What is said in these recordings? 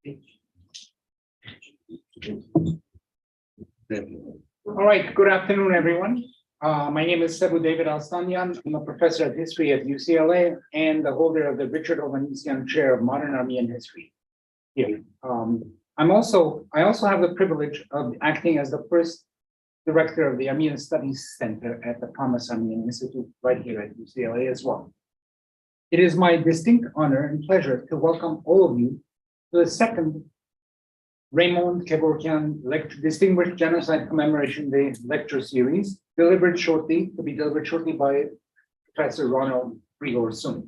All right, good afternoon, everyone. My name is Sebu David Alstanyan. I'm a professor of history at UCLA and the holder of the Richard Hovannisian Chair of Modern Armenian History here. I also have the privilege of acting as the first director of the Armenian Studies Center at the Promise Armenian Institute right here at UCLA as well. It is my distinct honor and pleasure to welcome all of you to the second Raymond Kévorkian Distinguished Genocide Commemoration Day lecture series, to be delivered shortly by Professor Ronald Grigor Suny.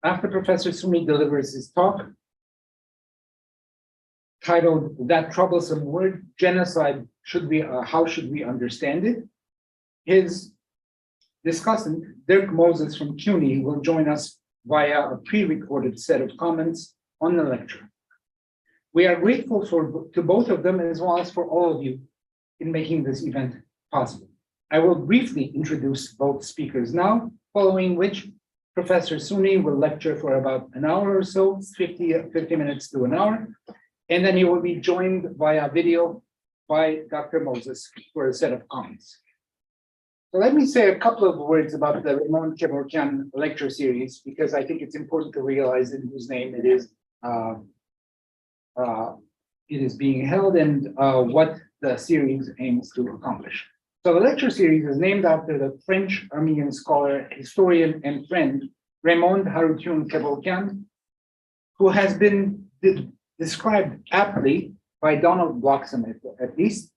After Professor Suny delivers his talk, titled "That Troublesome Word, Genocide, How Should We Understand It?" his discussant, Dirk Moses from CUNY, will join us via a pre-recorded set of comments on the lecture. We are grateful to both of them as well as for all of you in making this event possible. I will briefly introduce both speakers now, following which Professor Suny will lecture for about an hour or so, 50 minutes to an hour, and then he will be joined via video by Dr. Moses for a set of comments. So let me say a couple of words about the Raymond Kévorkian lecture series, because I think it's important to realize in whose name it is being held and what the series aims to accomplish. So the lecture series is named after the French Armenian scholar, historian, and friend Raymond Kévorkian, who has been described aptly by Donald Bloxham, at least,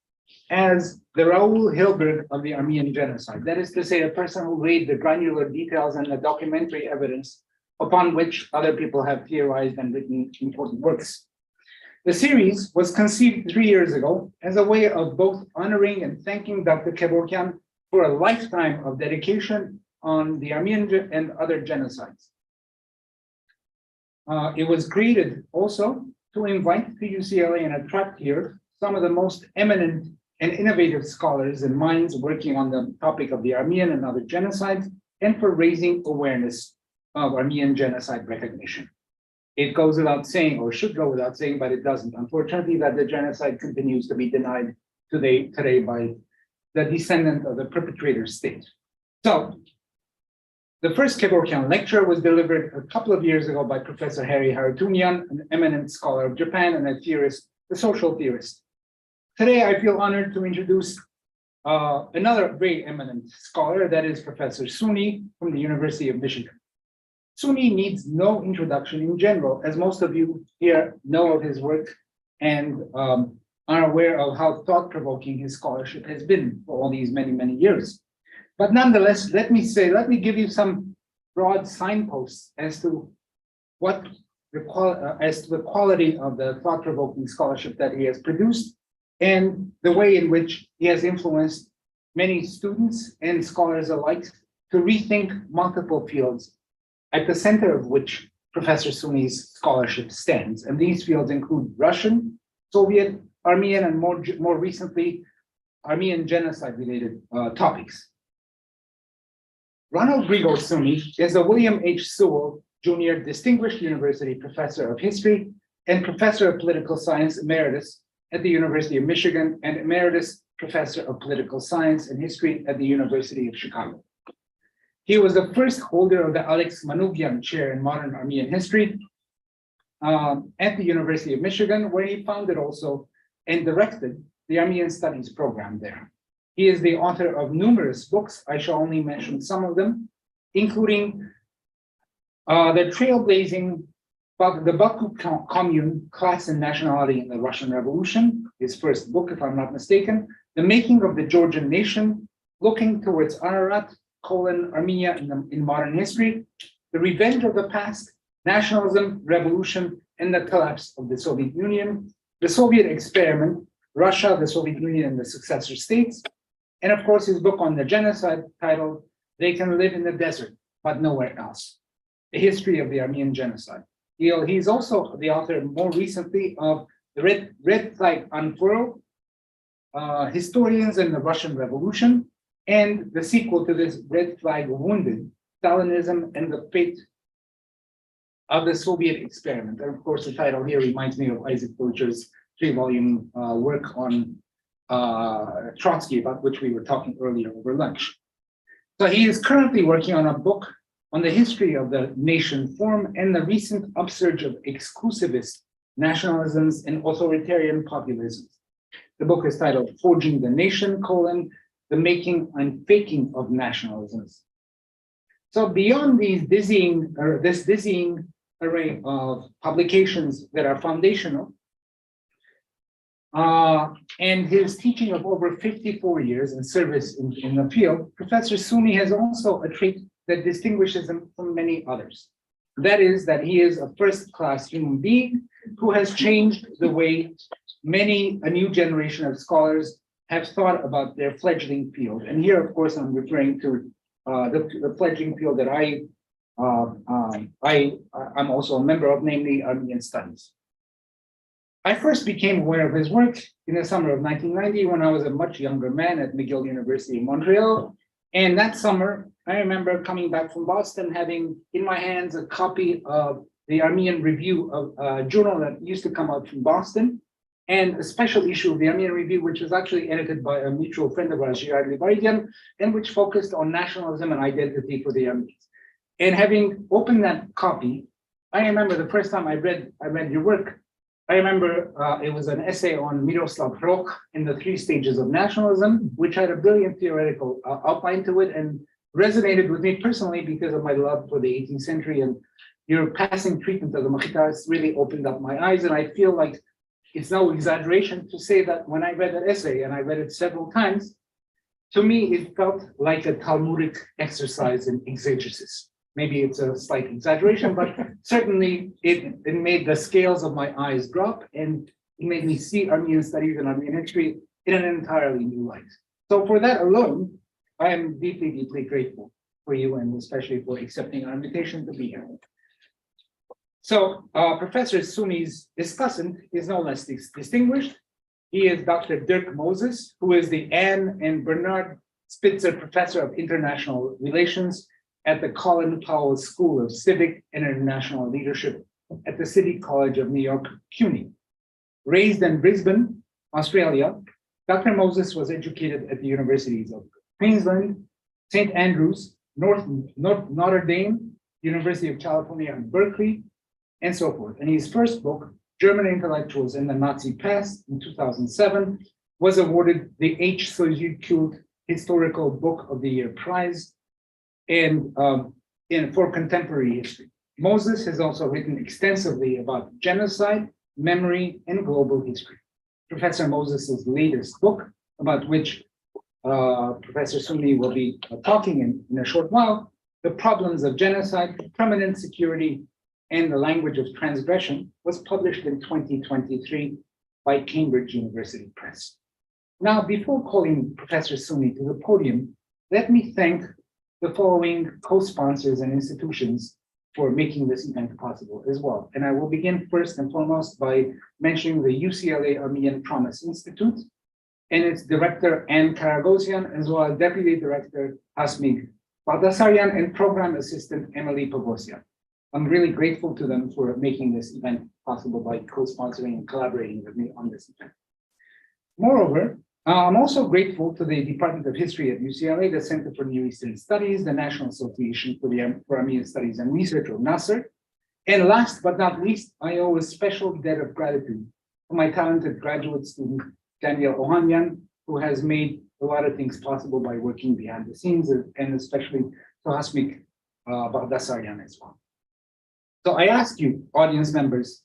as the Raoul Hilberg of the Armenian Genocide. That is to say, a person who laid the granular details and the documentary evidence upon which other people have theorized and written important works. The series was conceived 3 years ago as a way of both honoring and thanking Dr. Kévorkian for a lifetime of dedication on the Armenian and other genocides. It was created also to invite to UCLA and attract here some of the most eminent and innovative scholars and minds working on the topic of the Armenian and other genocides, and for raising awareness of Armenian genocide recognition. It goes without saying, or should go without saying, but it doesn't, unfortunately, that the genocide continues to be denied today by the descendant of the perpetrator state. So, the first Kévorkian lecture was delivered a couple of years ago by Professor Harry Harutyunyan, an eminent scholar of Japan and a theorist, a social theorist. Today, I feel honored to introduce another very eminent scholar, that is Professor Suny from the University of Michigan. Suny needs no introduction in general, as most of you here know of his work and are aware of how thought-provoking his scholarship has been for all these many, many years. But nonetheless, let me give you some broad signposts as to the quality of the thought-provoking scholarship that he has produced and the way in which he has influenced many students and scholars alike to rethink multiple fields, at the center of which Professor Suny's scholarship stands. And these fields include Russian, Soviet, Armenian, and more recently, Armenian genocide-related topics. Ronald Grigor Suny is a William H. Sewell Jr. Distinguished University Professor of History and Professor of Political Science Emeritus at the University of Michigan and Emeritus Professor of Political Science and History at the University of Chicago. He was the first holder of the Alex Manukyan Chair in Modern Armenian History at the University of Michigan, where he founded also and directed the Armenian Studies program there. He is the author of numerous books. I shall only mention some of them, including the trailblazing the Baku Commune, Class and Nationality in the Russian Revolution, his first book, if I'm not mistaken, The Making of the Georgian Nation, Looking Towards Ararat, Armenia in Modern History, The Revenge of the Past, Nationalism, Revolution, and the Collapse of the Soviet Union, The Soviet Experiment, Russia, the Soviet Union, and the Successor States, and of course his book on the genocide titled, They Can Live in the Desert, but Nowhere Else, A History of the Armenian Genocide. He's also the author more recently of The Red Flag Unfurled, Historians and the Russian Revolution, and the sequel to this, Red Flag Wounded, Stalinism and the Fate of the Soviet experiment. And of course, the title here reminds me of Isaac Pilcher's 3-volume work on Trotsky, about which we were talking earlier over lunch. So he is currently working on a book on the history of the nation form and the recent upsurge of exclusivist nationalisms and authoritarian populisms. The book is titled Forging the Nation, the Making and Faking of Nationalisms. So beyond this dizzying array of publications that are foundational, and his teaching of over 54 years in service in the field, Professor Suny has also a trait that distinguishes him from many others. That is that he is a first-class human being who has changed the way a new generation of scholars have thought about their fledgling field. And here, of course, I'm referring to the fledgling field that I'm also a member of, namely Armenian Studies. I first became aware of his work in the summer of 1990 when I was a much younger man at McGill University in Montreal. And that summer, I remember coming back from Boston, having in my hands a copy of the Armenian Review, of a journal that used to come out from Boston, and a special issue of the Armenian Review, which was actually edited by a mutual friend of ours, Hovannisian, and which focused on nationalism and identity for the Armenians. And having opened that copy, I remember the first time I read your work, I remember it was an essay on Miroslav Hrokh in the 3 stages of nationalism, which had a brilliant theoretical outline to it and resonated with me personally because of my love for the 18th century, and your passing treatment of the Makhitaris really opened up my eyes. And I feel like it's no exaggeration to say that when I read that essay, and I read it several times, to me, it felt like a Talmudic exercise in exegesis. Maybe it's a slight exaggeration, but certainly it made the scales of my eyes drop, and it made me see Armenian studies and Armenian history in an entirely new light. So for that alone, I am deeply, deeply grateful for you, and especially for accepting our invitation to be here. So Professor Suny's discussant is no less distinguished. He is Dr. Dirk Moses, who is the Anne and Bernard Spitzer Professor of International Relations at the Colin Powell School of Civic and International Leadership at the City College of New York, CUNY. Raised in Brisbane, Australia, Dr. Moses was educated at the universities of Queensland, St. Andrews, Notre Dame, University of California in Berkeley, and so forth. And his first book, German Intellectuals in the Nazi Past, in 2007, was awarded the H. Sojukult Historical Book of the Year Prize for contemporary history. Moses has also written extensively about genocide, memory, and global history. Professor Moses's latest book, about which Professor Suny will be talking in a short while, The Problems of Genocide, Permanent Security, and the Language of Transgression, was published in 2023 by Cambridge University Press. Now, before calling Professor Suny to the podium, let me thank the following co-sponsors and institutions for making this event possible as well. And I will begin first and foremost by mentioning the UCLA Armenian Promise Institute and its director, Anne Karagosian, as well as Deputy Director, Hasmig Baldasaryan, and Program Assistant, Emily Pogosian. I'm really grateful to them for making this event possible by co-sponsoring and collaborating with me on this event. Moreover, I'm also grateful to the Department of History at UCLA, the Center for Near Eastern Studies, the National Association for Armenian Studies and Research, or NASR. And last but not least, I owe a special debt of gratitude to my talented graduate student, Daniel Hovannisian, who has made a lot of things possible by working behind the scenes, and especially to Hasmik Baldasaryan as well. So I ask you, audience members,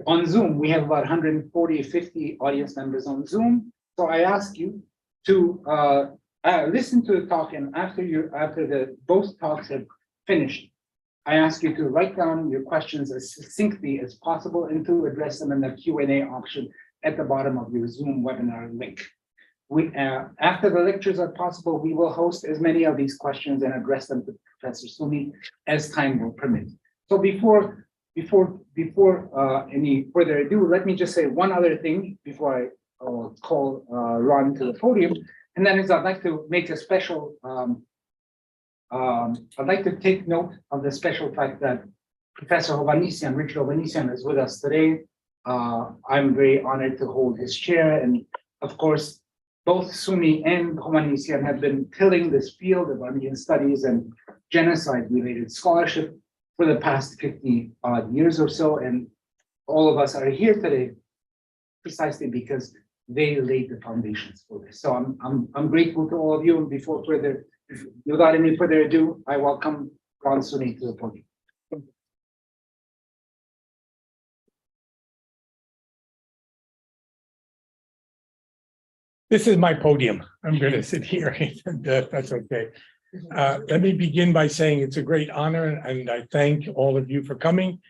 on Zoom, we have about 140, 50 audience members on Zoom. So I ask you to listen to the talk, and after both talks have finished, I ask you to write down your questions as succinctly as possible and to address them in the Q&A option at the bottom of your Zoom webinar link. After the lectures are possible, we will host as many of these questions and address them to Professor Suny as time will permit. So before any further ado, let me just say one other thing before I call Ron to the podium, and that is I'd like to make a special, I'd like to take note of the special fact that Professor Hovannisian, Richard Hovannisian, is with us today. I'm very honored to hold his chair. And of course, both Suny and Hovannisian have been tilling this field of Armenian studies and genocide-related scholarship for the past 50 odd years or so. And all of us are here today precisely because they laid the foundations for this. So I'm grateful to all of you. And without any further ado, I welcome Ron Suny to the podium. This is my podium. I'm going to sit here. That's okay. Let me begin by saying it's a great honor, and I thank all of you for coming.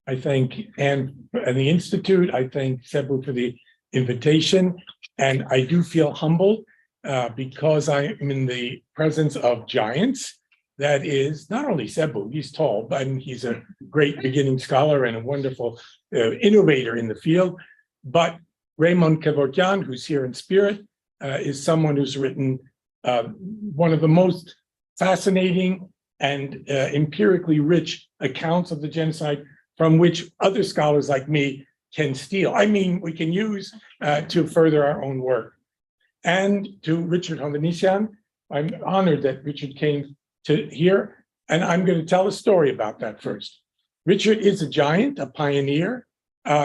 I thank Anne and the Institute. I thank Sebu for the invitation, and I do feel humbled because I am in the presence of giants. That is not only Sebu, he's tall, but he's a great beginning scholar and a wonderful innovator in the field. But Raymond Kévorkian, who's here in spirit, is someone who's written one of the most fascinating and empirically rich accounts of the genocide from which other scholars like me can steal. I mean, we can use to further our own work. And to Richard Hovannisian, I'm honored that Richard came to here, and I'm going to tell a story about that first. Richard is a giant, a pioneer.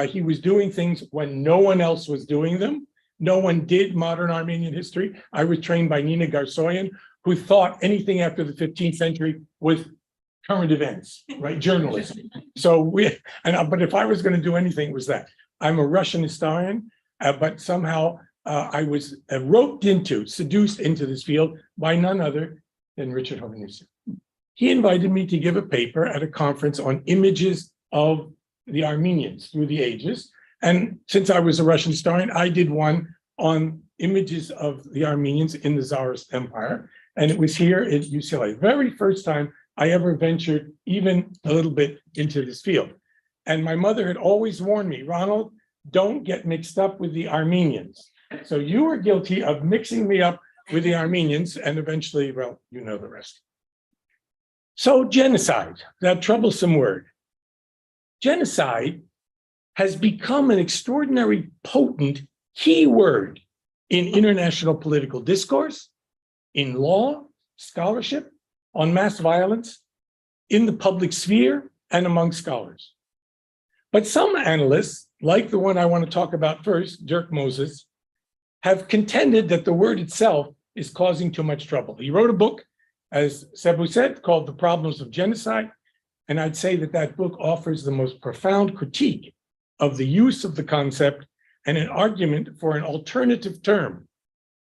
He was doing things when no one else was doing them. No one did modern Armenian history. I was trained by Nina Garsoyan, who thought anything after the 15th century was current events, right? Journalism. But if I was going to do anything, it was that. I'm a Russian historian, but somehow I was seduced into this field by none other than Richard Hovannisian. He invited me to give a paper at a conference on images of the Armenians through the ages. And since I was a Russian historian, I did one on images of the Armenians in the Tsarist Empire. And it was here at UCLA, the very first time I ever ventured even a little bit into this field. And my mother had always warned me, Ronald, don't get mixed up with the Armenians. So you were guilty of mixing me up with the Armenians, and eventually, well, you know the rest. So genocide, that troublesome word. Genocide has become an extraordinary potent key word in international political discourse, in law, scholarship, on mass violence, in the public sphere, and among scholars. But some analysts, like the one I want to talk about first, Dirk Moses, have contended that the word itself is causing too much trouble. He wrote a book, as Sebu said, called The Problems of Genocide, and I'd say that that book offers the most profound critique of the use of the concept and an argument for an alternative term.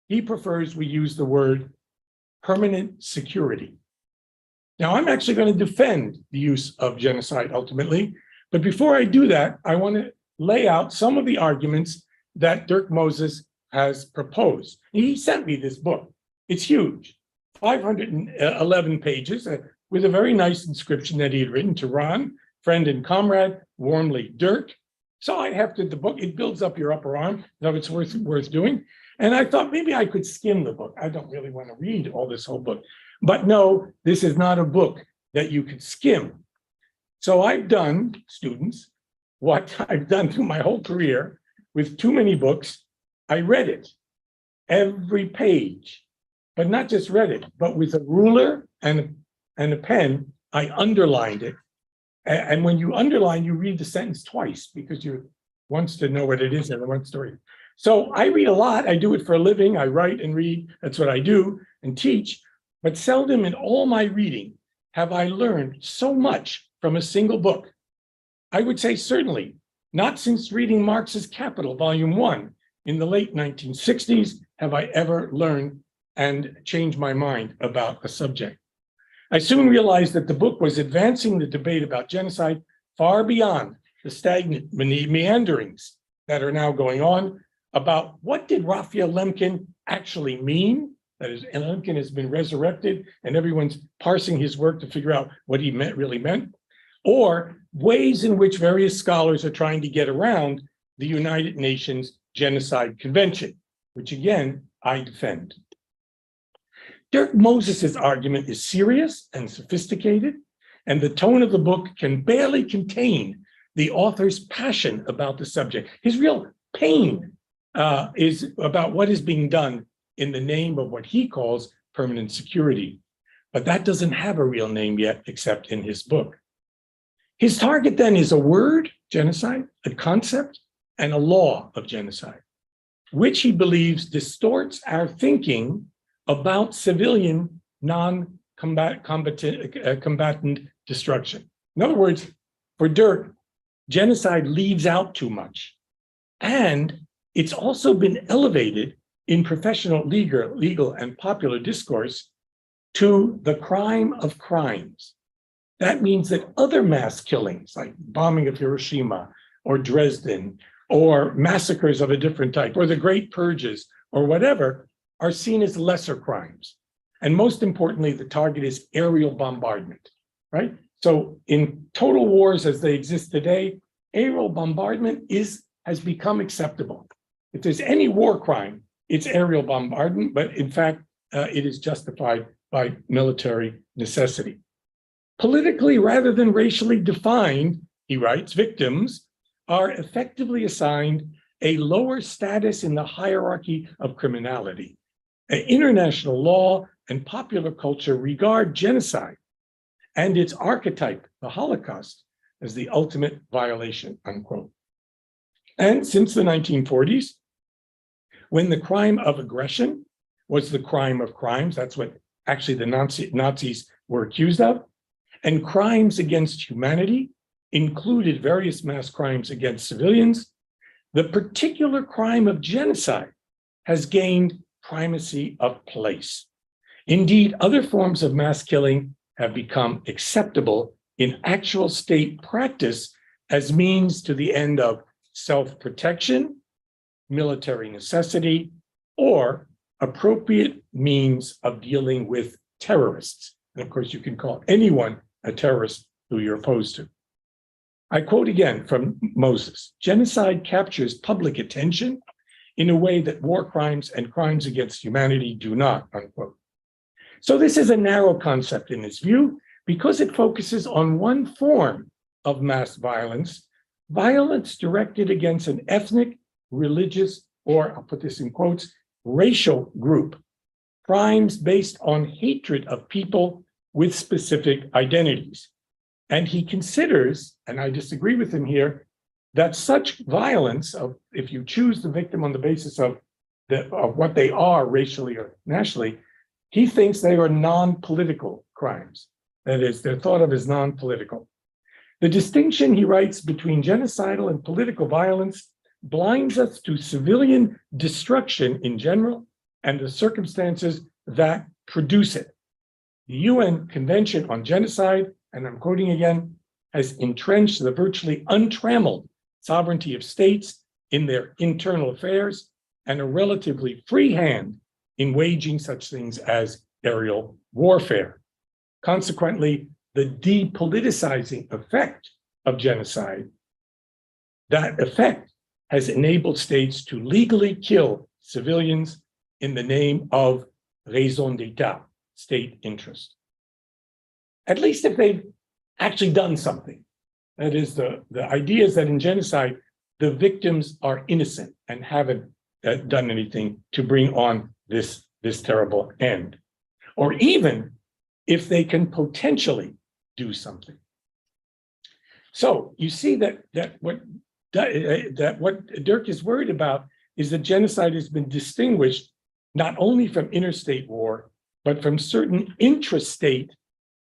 He prefers we use the word permanent security. Now, I'm actually going to defend the use of genocide ultimately, but before I do that, I want to lay out some of the arguments that Dirk Moses has proposed. He sent me this book. It's huge, 511 pages, with a very nice inscription that he had written to Ron, friend and comrade, warmly Dirk. So I hefted the book. It builds up your upper arm, though it's worth doing. And I thought maybe I could skim the book. I don't really want to read all this whole book. But no, this is not a book that you could skim. So I've done, students, what I've done through my whole career with too many books. I read it, every page, but not just read it, but with a ruler and a pen, I underlined it. And when you underline, you read the sentence twice because you wants to know what it is and wants to read. So I read a lot. I do it for a living. I write and read. That's what I do and teach. But seldom in all my reading have I learned so much from a single book. I would say certainly not since reading Marx's Capital, Volume 1 in the late 1960s have I ever learned and changed my mind about a subject. I soon realized that the book was advancing the debate about genocide far beyond the stagnant meanderings that are now going on about what did Raphael Lemkin actually mean? That is, and Lemkin has been resurrected and everyone's parsing his work to figure out what he really meant, or ways in which various scholars are trying to get around the United Nations Genocide Convention, which again, I defend. Dirk Moses's argument is serious and sophisticated, and the tone of the book can barely contain the author's passion about the subject. His real pain is about what is being done in the name of what he calls permanent security. But that doesn't have a real name yet, except in his book. His target then is a word, genocide, a concept, and a law of genocide, which he believes distorts our thinking about civilian combatant destruction. In other words, for Dirk, genocide leaves out too much. And it's also been elevated in professional legal and popular discourse to the crime of crimes. That means that other mass killings, like bombing of Hiroshima or Dresden, or massacres of a different type, or the Great Purges, or whatever, are seen as lesser crimes. And most importantly, the target is aerial bombardment, right? So in total wars as they exist today, aerial bombardment has become acceptable. If there's any war crime, it's aerial bombardment, but in fact, it is justified by military necessity. Politically, rather than racially defined, he writes, victims are effectively assigned a lower status in the hierarchy of criminality. International law and popular culture regard genocide and its archetype, the Holocaust, as the ultimate violation, unquote. And since the 1940s, when the crime of aggression was the crime of crimes, that's what actually the Nazis were accused of, and crimes against humanity included various mass crimes against civilians, the particular crime of genocide has gained primacy of place. Indeed, other forms of mass killing have become acceptable in actual state practice as means to the end of self-protection, military necessity, or appropriate means of dealing with terrorists. And of course, you can call anyone a terrorist who you're opposed to. I quote again from Moses, genocide captures public attention in a way that war crimes and crimes against humanity do not, unquote. So this is a narrow concept in his view because it focuses on one form of mass violence, violence directed against an ethnic, religious, or I'll put this in quotes, racial group, crimes based on hatred of people with specific identities. And he considers, and I disagree with him here, that such violence, if you choose the victim on the basis of what they are racially or nationally, he thinks they are non-political crimes. That is, they're thought of as non-political. The distinction, he writes, between genocidal and political violence blinds us to civilian destruction in general and the circumstances that produce it. The UN Convention on Genocide, and I'm quoting again, has entrenched the virtually untrammeled sovereignty of states in their internal affairs and a relatively free hand in waging such things as aerial warfare. Consequently, the depoliticizing effect of genocide, that effect has enabled states to legally kill civilians in the name of raison d'etat, state interest. At least if they've actually done something. That is, the idea is that in genocide, the victims are innocent and haven't done anything to bring on this terrible end. Or even if they can potentially do something. So you see that what Dirk is worried about is that genocide has been distinguished not only from interstate war, but from certain intrastate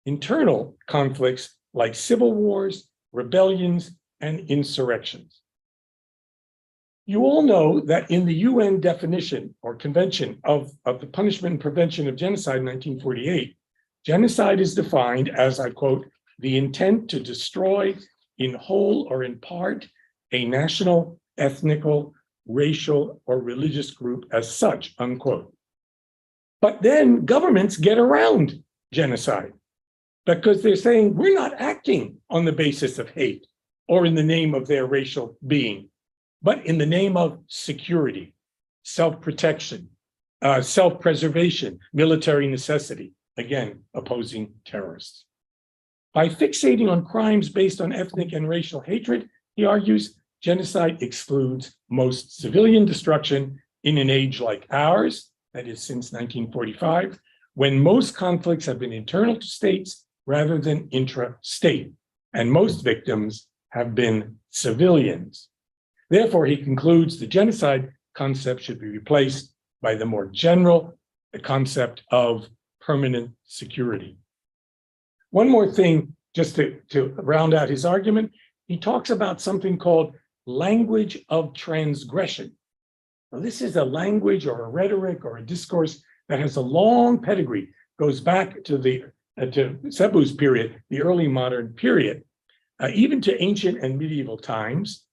internal conflicts like civil wars, rebellions, and insurrections. You all know that in the UN definition or convention of the punishment and prevention of genocide in 1948, genocide is defined as, I quote, the intent to destroy in whole or in part a national, ethnical, racial, or religious group as such, unquote. But then governments get around genocide because they're saying we're not acting on the basis of hate or in the name of their racial being, but in the name of security, self-protection, self-preservation, military necessity, again, opposing terrorists. By fixating on crimes based on ethnic and racial hatred, he argues, genocide excludes most civilian destruction in an age like ours, that is since 1945, when most conflicts have been internal to states rather than intra-state, and most victims have been civilians. Therefore, he concludes the genocide concept should be replaced by the more general concept of permanent security. One more thing, just to round out his argument, he talks about something called language of transgression. Now, this is a language or a rhetoric or a discourse that has a long pedigree, goes back to to Sebu's period, the early modern period, even to ancient and medieval times.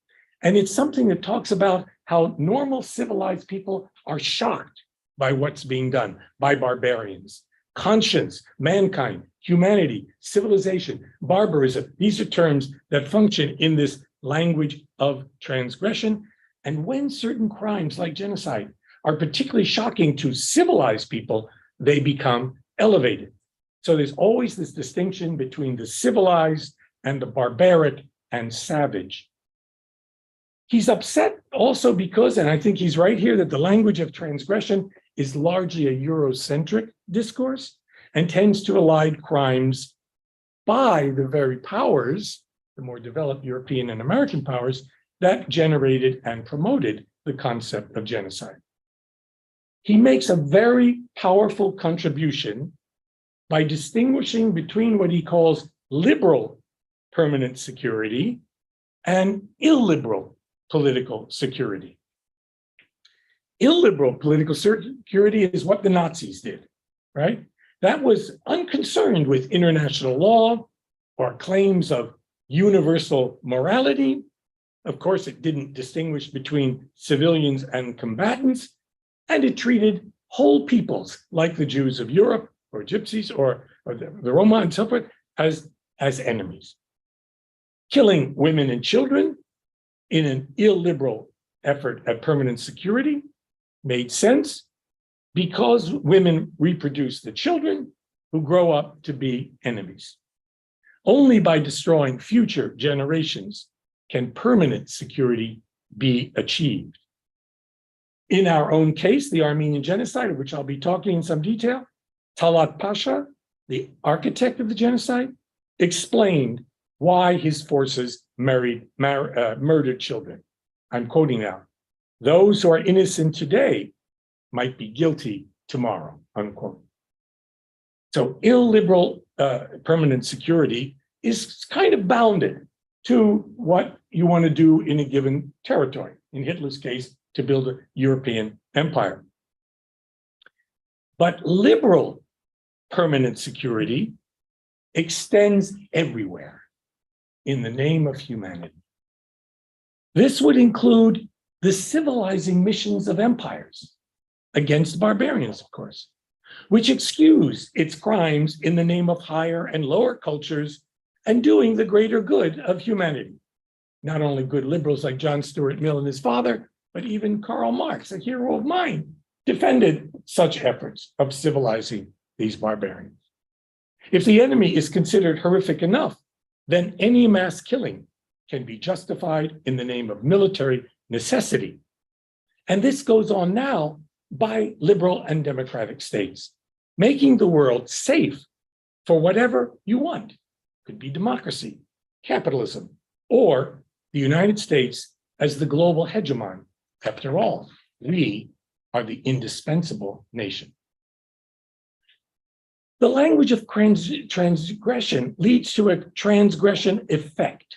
And it's something that talks about how normal civilized people are shocked by what's being done by barbarians. Conscience, mankind, humanity, civilization, barbarism, these are terms that function in this language of transgression. And when certain crimes like genocide are particularly shocking to civilized people, they become elevated. So there's always this distinction between the civilized and the barbaric and savage. He's upset also because, and I think he's right here, that the language of transgression is largely a Eurocentric discourse and tends to elide crimes by the very powers, the more developed European and American powers, that generated and promoted the concept of genocide. He makes a very powerful contribution by distinguishing between what he calls liberal permanent security and illiberal political security. Illiberal political security is what the Nazis did, right? That was unconcerned with international law or claims of universal morality. Of course, it didn't distinguish between civilians and combatants, and it treated whole peoples like the Jews of Europe or Gypsies or the Roma and so forth as enemies. Killing women and children in an illiberal effort at permanent security made sense because women reproduce the children who grow up to be enemies. Only by destroying future generations can permanent security be achieved. In our own case, the Armenian Genocide, of which I'll be talking in some detail, Talat Pasha, the architect of the genocide, explained why his forces murdered children. I'm quoting now. Those who are innocent today might be guilty tomorrow, unquote. So illiberal permanent security is kind of bounded to what you want to do in a given territory. In Hitler's case, to build a European empire. But liberal permanent security extends everywhere in the name of humanity. This would include the civilizing missions of empires against barbarians, of course, which excuse its crimes in the name of higher and lower cultures and doing the greater good of humanity. Not only good liberals like John Stuart Mill and his father, but even Karl Marx, a hero of mine, defended such efforts of civilizing these barbarians. If the enemy is considered horrific enough, then any mass killing can be justified in the name of military necessity. And this goes on now by liberal and democratic states, making the world safe for whatever you want. It could be democracy, capitalism, or the United States as the global hegemon. After all, we are the indispensable nation. The language of transgression leads to a transgression effect,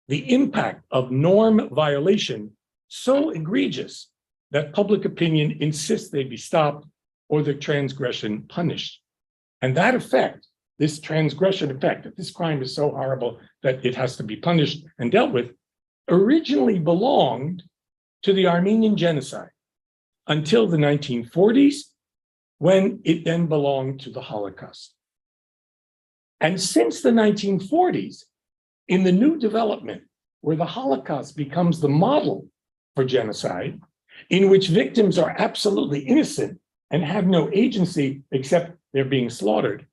the impact of norm violation so egregious that public opinion insists they be stopped or the transgression punished. And that effect, this transgression effect, that this crime is so horrible that it has to be punished and dealt with, originally belonged to the Armenian Genocide until the 1940s, when it then belonged to the Holocaust. And since the 1940s, in the new development, where the Holocaust becomes the model for genocide, in which victims are absolutely innocent and have no agency except they're being slaughtered,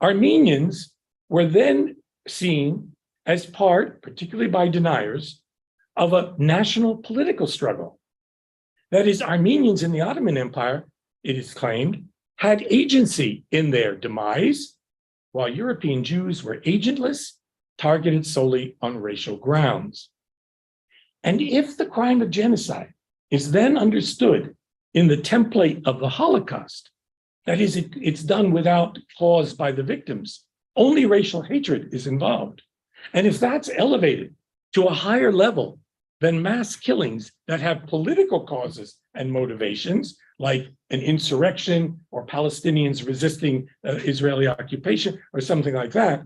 Armenians were then seen as part, particularly by deniers, of a national political struggle. That is, Armenians in the Ottoman Empire, it is claimed, had agency in their demise, while European Jews were agentless, targeted solely on racial grounds. And if the crime of genocide is then understood in the template of the Holocaust, that is, it's done without cause by the victims, only racial hatred is involved. And if that's elevated to a higher level than mass killings that have political causes and motivations, like an insurrection or Palestinians resisting Israeli occupation or something like that,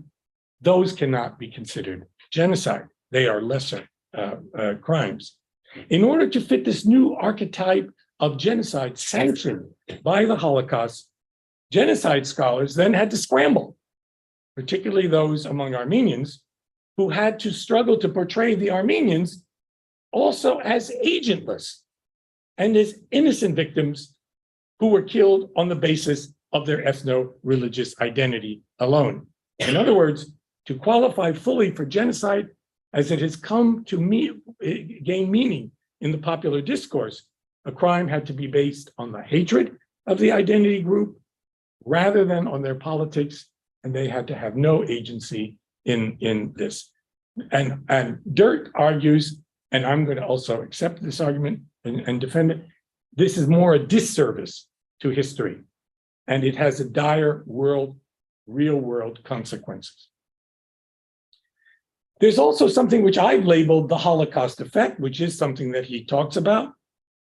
those cannot be considered genocide. They are lesser crimes. In order to fit this new archetype of genocide sanctioned by the Holocaust, genocide scholars then had to scramble, particularly those among Armenians who had to struggle to portray the Armenians also as agentless and as innocent victims who were killed on the basis of their ethno-religious identity alone. In other words, to qualify fully for genocide as it has come to gain meaning in the popular discourse, a crime had to be based on the hatred of the identity group rather than on their politics, and they had to have no agency in this. And Dirk argues, and I'm going to also accept this argument and defend it, this is more a disservice to history, and it has a dire real-world consequences. There's also something which I've labeled the Holocaust effect, which is something that he talks about.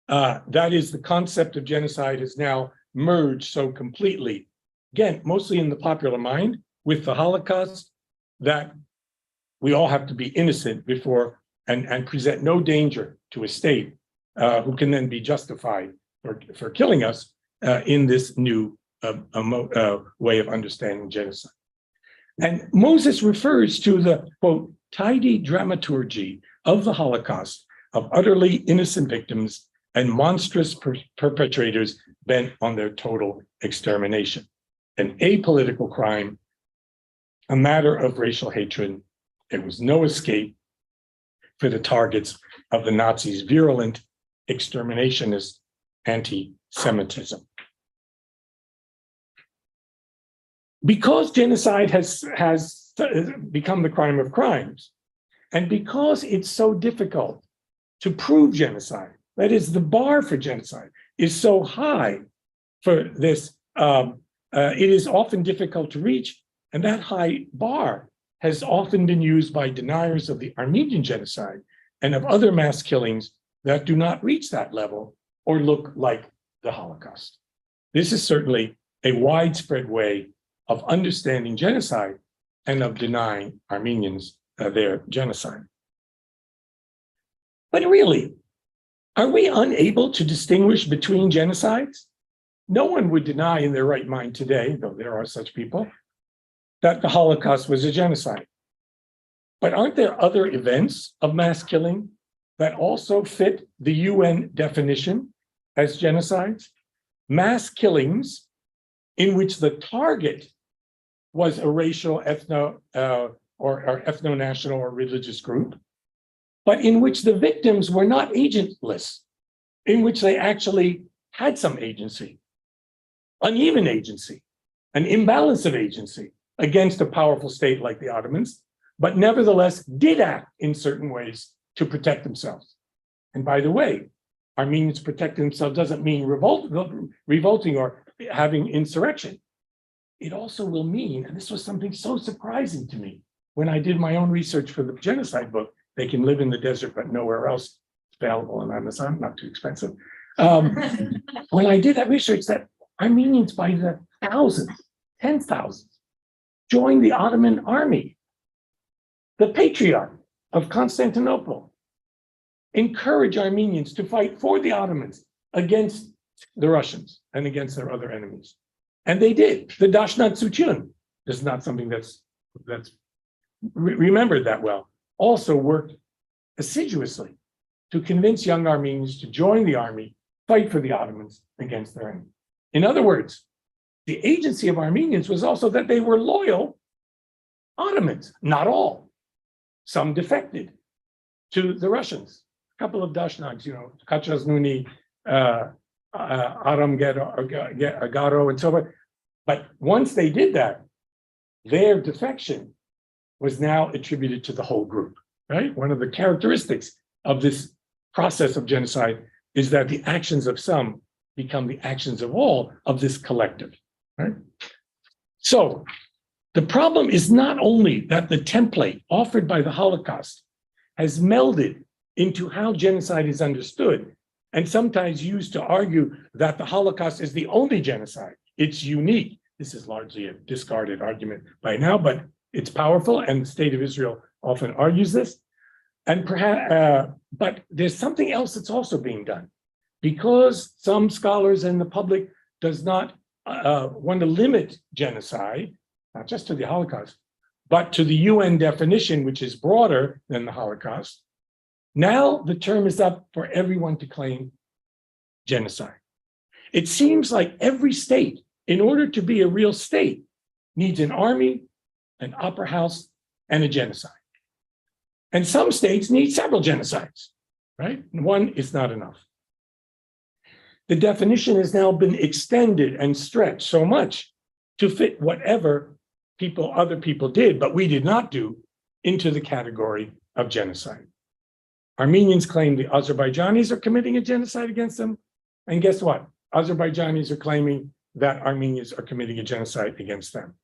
That is, the concept of genocide is now merged so completely, again, mostly in the popular mind, with the Holocaust, that we all have to be innocent before and present no danger to a state who can then be justified for killing us in this new way of understanding genocide. And Moses refers to the, quote, tidy dramaturgy of the Holocaust of utterly innocent victims and monstrous perpetrators bent on their total extermination. An apolitical crime, a matter of racial hatred. There was no escape for the targets of the Nazis' virulent exterminationist anti-Semitism. Because genocide has become the crime of crimes, and because it's so difficult to prove genocide, that is, the bar for genocide is so high for this, it is often difficult to reach, and that high bar has often been used by deniers of the Armenian Genocide and of other mass killings that do not reach that level or look like the Holocaust. This is certainly a widespread way of understanding genocide and of denying Armenians their genocide. But really, are we unable to distinguish between genocides? No one would deny in their right mind today, though there are such people, that the Holocaust was a genocide. But aren't there other events of mass killing that also fit the UN definition as genocides? Mass killings in which the target was a racial, or ethno-national or religious group, but in which the victims were not agentless, in which they actually had some agency, uneven agency, an imbalance of agency against a powerful state like the Ottomans, but nevertheless did act in certain ways to protect themselves. And by the way, Armenians protecting themselves doesn't mean revolting or having insurrection. It also will mean, and this was something so surprising to me, when I did my own research for the genocide book, They Can Live in the Desert but Nowhere Else, it's available on Amazon, not too expensive. When I did that research, that Armenians by the thousands, 10,000, joined the Ottoman army. The Patriarch of Constantinople encouraged Armenians to fight for the Ottomans against the Russians and against their other enemies. And they did. The Dashnat Suchun, this is not something that's remembered that well, also worked assiduously to convince young Armenians to join the army, fight for the Ottomans against their enemy. In other words, the agency of Armenians was also that they were loyal Ottomans, not all. Some defected to the Russians. A couple of Dashnags, Kachazmuni, Aramgaro, and so on. But once they did that, their defection was now attributed to the whole group, right? One of the characteristics of this process of genocide is that the actions of some become the actions of all of this collective, right? So the problem is not only that the template offered by the Holocaust has melded into how genocide is understood, and sometimes used to argue that the Holocaust is the only genocide. It's unique. This is largely a discarded argument by now, but it's powerful, and the state of Israel often argues this. And perhaps, but there's something else that's also being done, because some scholars and the public does not want to limit genocide, not just to the Holocaust, but to the UN definition, which is broader than the Holocaust. Now the term is up for everyone to claim genocide. It seems like every state, in order to be a real state, needs an army, an opera house, and a genocide. And some states need several genocides, right? One is not enough. The definition has now been extended and stretched so much to fit whatever other people did, but we did not do, into the category of genocide. Armenians claim the Azerbaijanis are committing a genocide against them. And guess what? Azerbaijanis are claiming that Armenians are committing a genocide against them.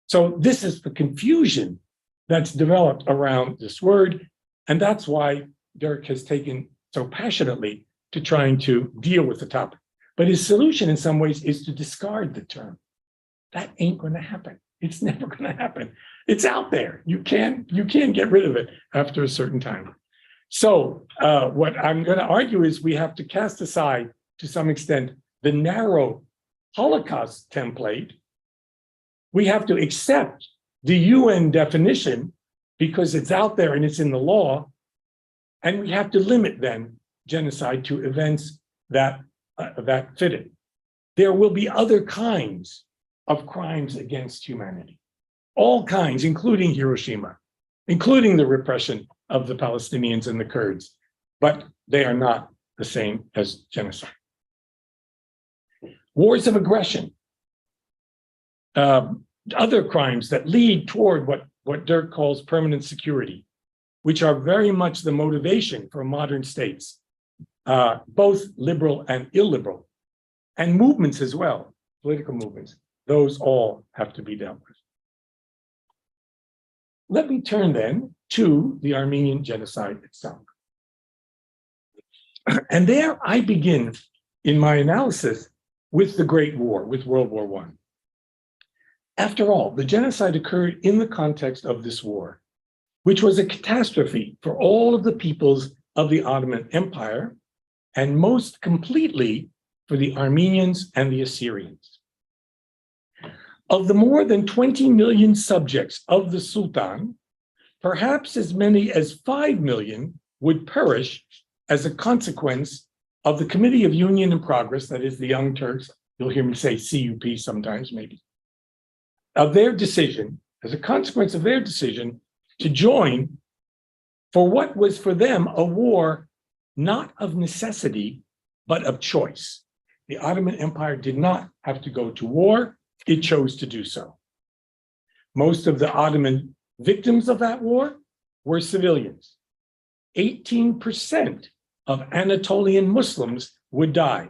So this is the confusion that's developed around this word. And that's why Dirk has taken so passionately to trying to deal with the topic. But his solution in some ways is to discard the term. That ain't going to happen. It's never going to happen. It's out there. You can't get rid of it after a certain time. So what I'm going to argue is we have to cast aside, to some extent, the narrow Holocaust template. We have to accept the UN definition because it's out there and it's in the law. And we have to limit then genocide to events that fit it. There will be other kinds of crimes against humanity, all kinds, including Hiroshima, including the repression of the Palestinians and the Kurds, but they are not the same as genocide. Wars of aggression, other crimes that lead toward what Dirk calls permanent security, which are very much the motivation for modern states, both liberal and illiberal, and movements as well, political movements. Those all have to be dealt with. Let me turn then to the Armenian genocide itself. And there I begin in my analysis with the Great War, with World War I. After all, the genocide occurred in the context of this war, which was a catastrophe for all of the peoples of the Ottoman Empire, and most completely for the Armenians and the Assyrians. Of the more than 20 million subjects of the Sultan, perhaps as many as 5 million would perish as a consequence of the Committee of Union and Progress, that is the Young Turks, you'll hear me say CUP sometimes, maybe, of their decision, as a consequence of their decision to join for what was for them a war not of necessity, but of choice. The Ottoman Empire did not have to go to war, it chose to do so. Most of the Ottoman victims of that war were civilians. 18% of Anatolian Muslims would die,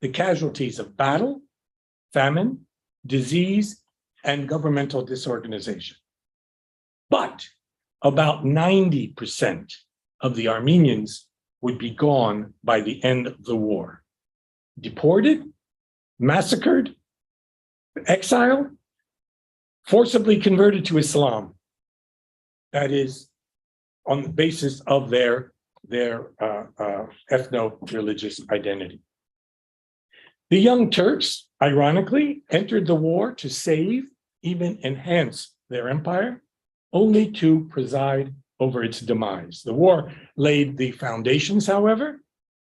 the casualties of battle, famine, disease, and governmental disorganization. But about 90% of the Armenians would be gone by the end of the war. Deported, massacred, exiled, forcibly converted to Islam. That is on the basis of their ethno-religious identity. The Young Turks, ironically, entered the war to save, even enhance their empire, only to preside over its demise. The war laid the foundations, however,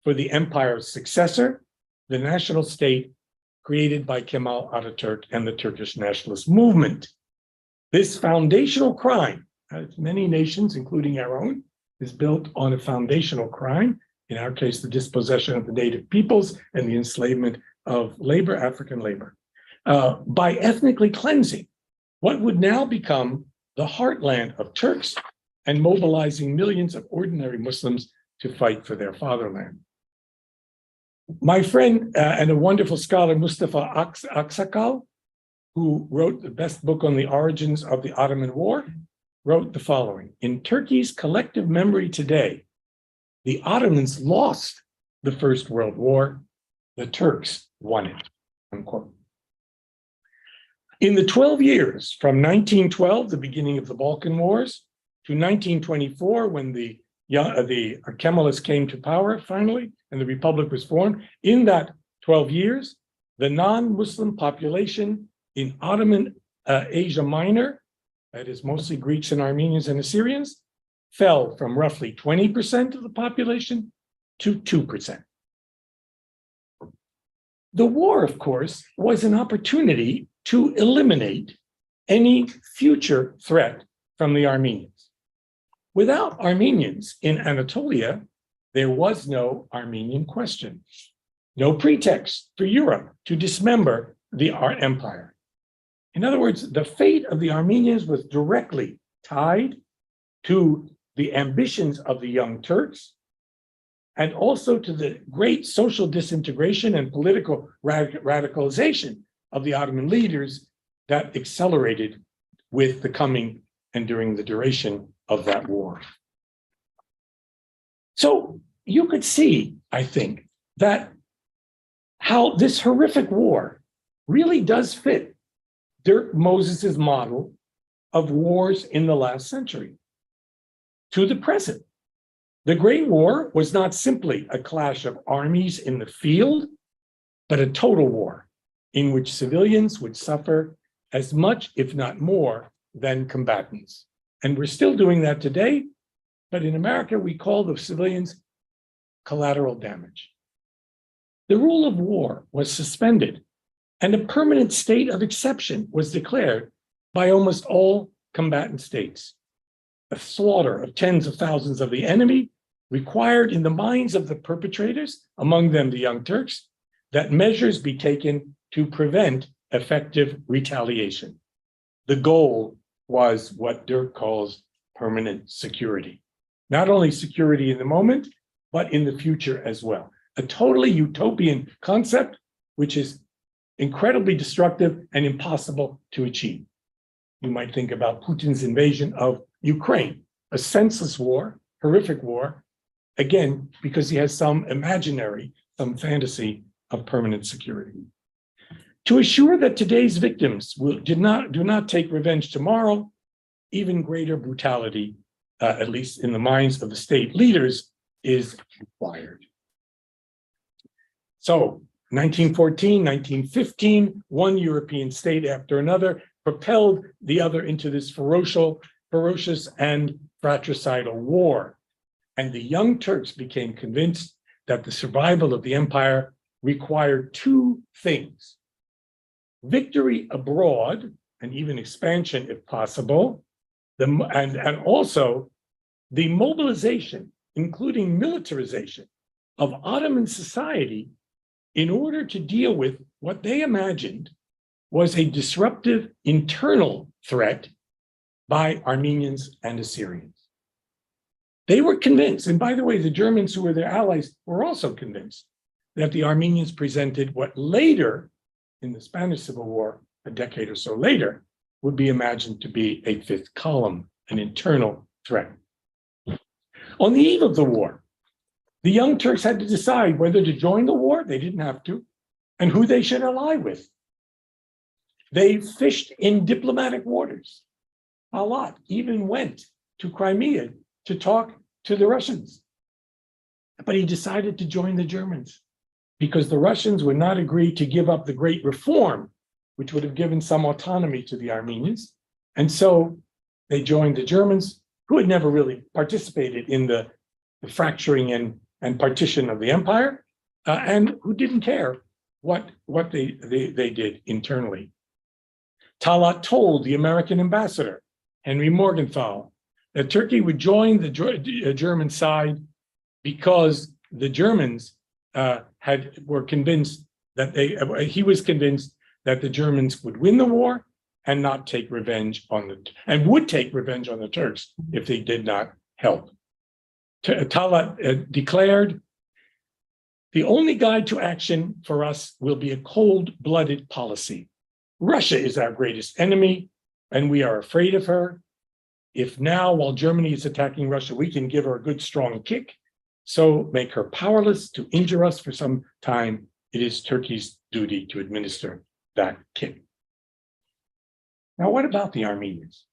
for the empire's successor, the national state created by Kemal Ataturk and the Turkish nationalist movement. This foundational crime, as many nations, including our own, is built on a foundational crime, in our case, the dispossession of the native peoples and the enslavement of labor, African labor, by ethnically cleansing what would now become the heartland of Turks and mobilizing millions of ordinary Muslims to fight for their fatherland. My friend and a wonderful scholar, Mustafa Aksakal, who wrote the best book on the origins of the Ottoman War, wrote the following: in Turkey's collective memory today, the Ottomans lost the First World War, the Turks won it, unquote. In the 12 years from 1912, the beginning of the Balkan Wars, to 1924, when the Kemalists came to power finally, and the Republic was formed, in that 12 years, the non-Muslim population in Ottoman Asia Minor, that is mostly Greeks and Armenians and Assyrians, fell from roughly 20% of the population to 2%. The war, of course, was an opportunity to eliminate any future threat from the Armenians. Without Armenians in Anatolia, there was no Armenian question, no pretext for Europe to dismember the empire. In other words, the fate of the Armenians was directly tied to the ambitions of the Young Turks and also to the great social disintegration and political radicalization of the Ottoman leaders that accelerated with the coming and during the duration of that war. So you could see, I think, that how this horrific war really does fit Dirk Moses's model of wars in the last century to the present. The Great War was not simply a clash of armies in the field, but a total war in which civilians would suffer as much, if not more, than combatants. And we're still doing that today, but in America, we call the civilians collateral damage. The rule of war was suspended, and a permanent state of exception was declared by almost all combatant states. A slaughter of tens of thousands of the enemy required in the minds of the perpetrators, among them the Young Turks, that measures be taken to prevent effective retaliation. The goal was what Dirk calls permanent security. Not only security in the moment, but in the future as well. A totally utopian concept, which is incredibly destructive and impossible to achieve. You might think about Putin's invasion of Ukraine, a senseless war, horrific war, again, because he has some imaginary, some fantasy of permanent security. To assure that today's victims do not take revenge tomorrow, even greater brutality, at least in the minds of the state leaders, is required. So 1914, 1915, one European state after another propelled the other into this ferocious and fratricidal war. And the Young Turks became convinced that the survival of the empire required two things: victory abroad, and even expansion if possible, and also the mobilization, including militarization, of Ottoman society in order to deal with what they imagined was a disruptive internal threat by Armenians and Assyrians. They were convinced, and by the way, the Germans who were their allies were also convinced, that the Armenians presented what later, in the Spanish Civil War, a decade or so later, would be imagined to be a fifth column, an internal threat. On the eve of the war, the Young Turks had to decide whether to join the war, they didn't have to, and who they should ally with. They fished in diplomatic waters. Alat even went to Crimea to talk to the Russians. But he decided to join the Germans because the Russians would not agree to give up the Great Reform, which would have given some autonomy to the Armenians. And so they joined the Germans, who had never really participated in the fracturing and partition of the empire, and who didn't care what they did internally. Talat told the American ambassador, Henry Morgenthau, that Turkey would join the German side because the Germans were convinced that he was convinced that the Germans would win the war and not take revenge and would take revenge on the Turks if they did not help. Talat declared, the only guide to action for us will be a cold-blooded policy. Russia is our greatest enemy, and we are afraid of her. If now, while Germany is attacking Russia, we can give her a good strong kick, so make her powerless to injure us for some time, it is Turkey's duty to administer that kick. Now, what about the Armenians?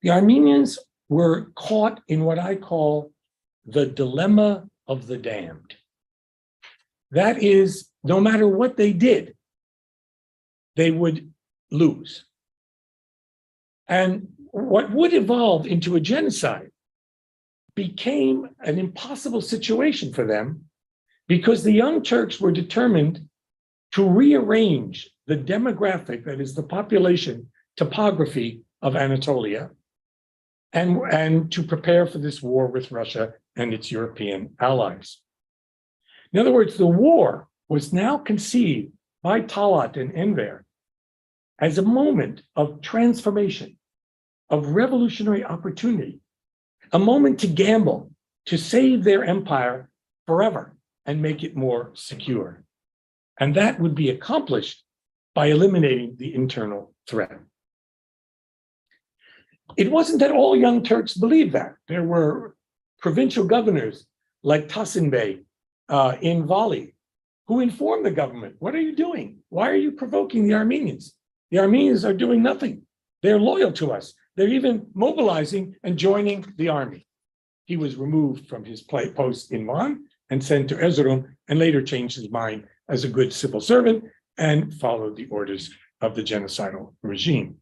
The Armenians were caught in what I call the dilemma of the damned. That is, no matter what they did, they would lose. And what would evolve into a genocide became an impossible situation for them because the Young Turks were determined to rearrange the demographic, that is the population topography of Anatolia, and to prepare for this war with Russia and its European allies. In other words, the war was now conceived by Talat and Enver as a moment of transformation, of revolutionary opportunity, a moment to gamble, to save their empire forever and make it more secure. And that would be accomplished by eliminating the internal threat. It wasn't that all Young Turks believed that. There were provincial governors like Tahsin Bey in Vali who informed the government, what are you doing? Why are you provoking the Armenians? The Armenians are doing nothing. They're loyal to us. They're even mobilizing and joining the army. He was removed from his post in Van and sent to Erzurum, and later changed his mind as a good civil servant and followed the orders of the genocidal regime.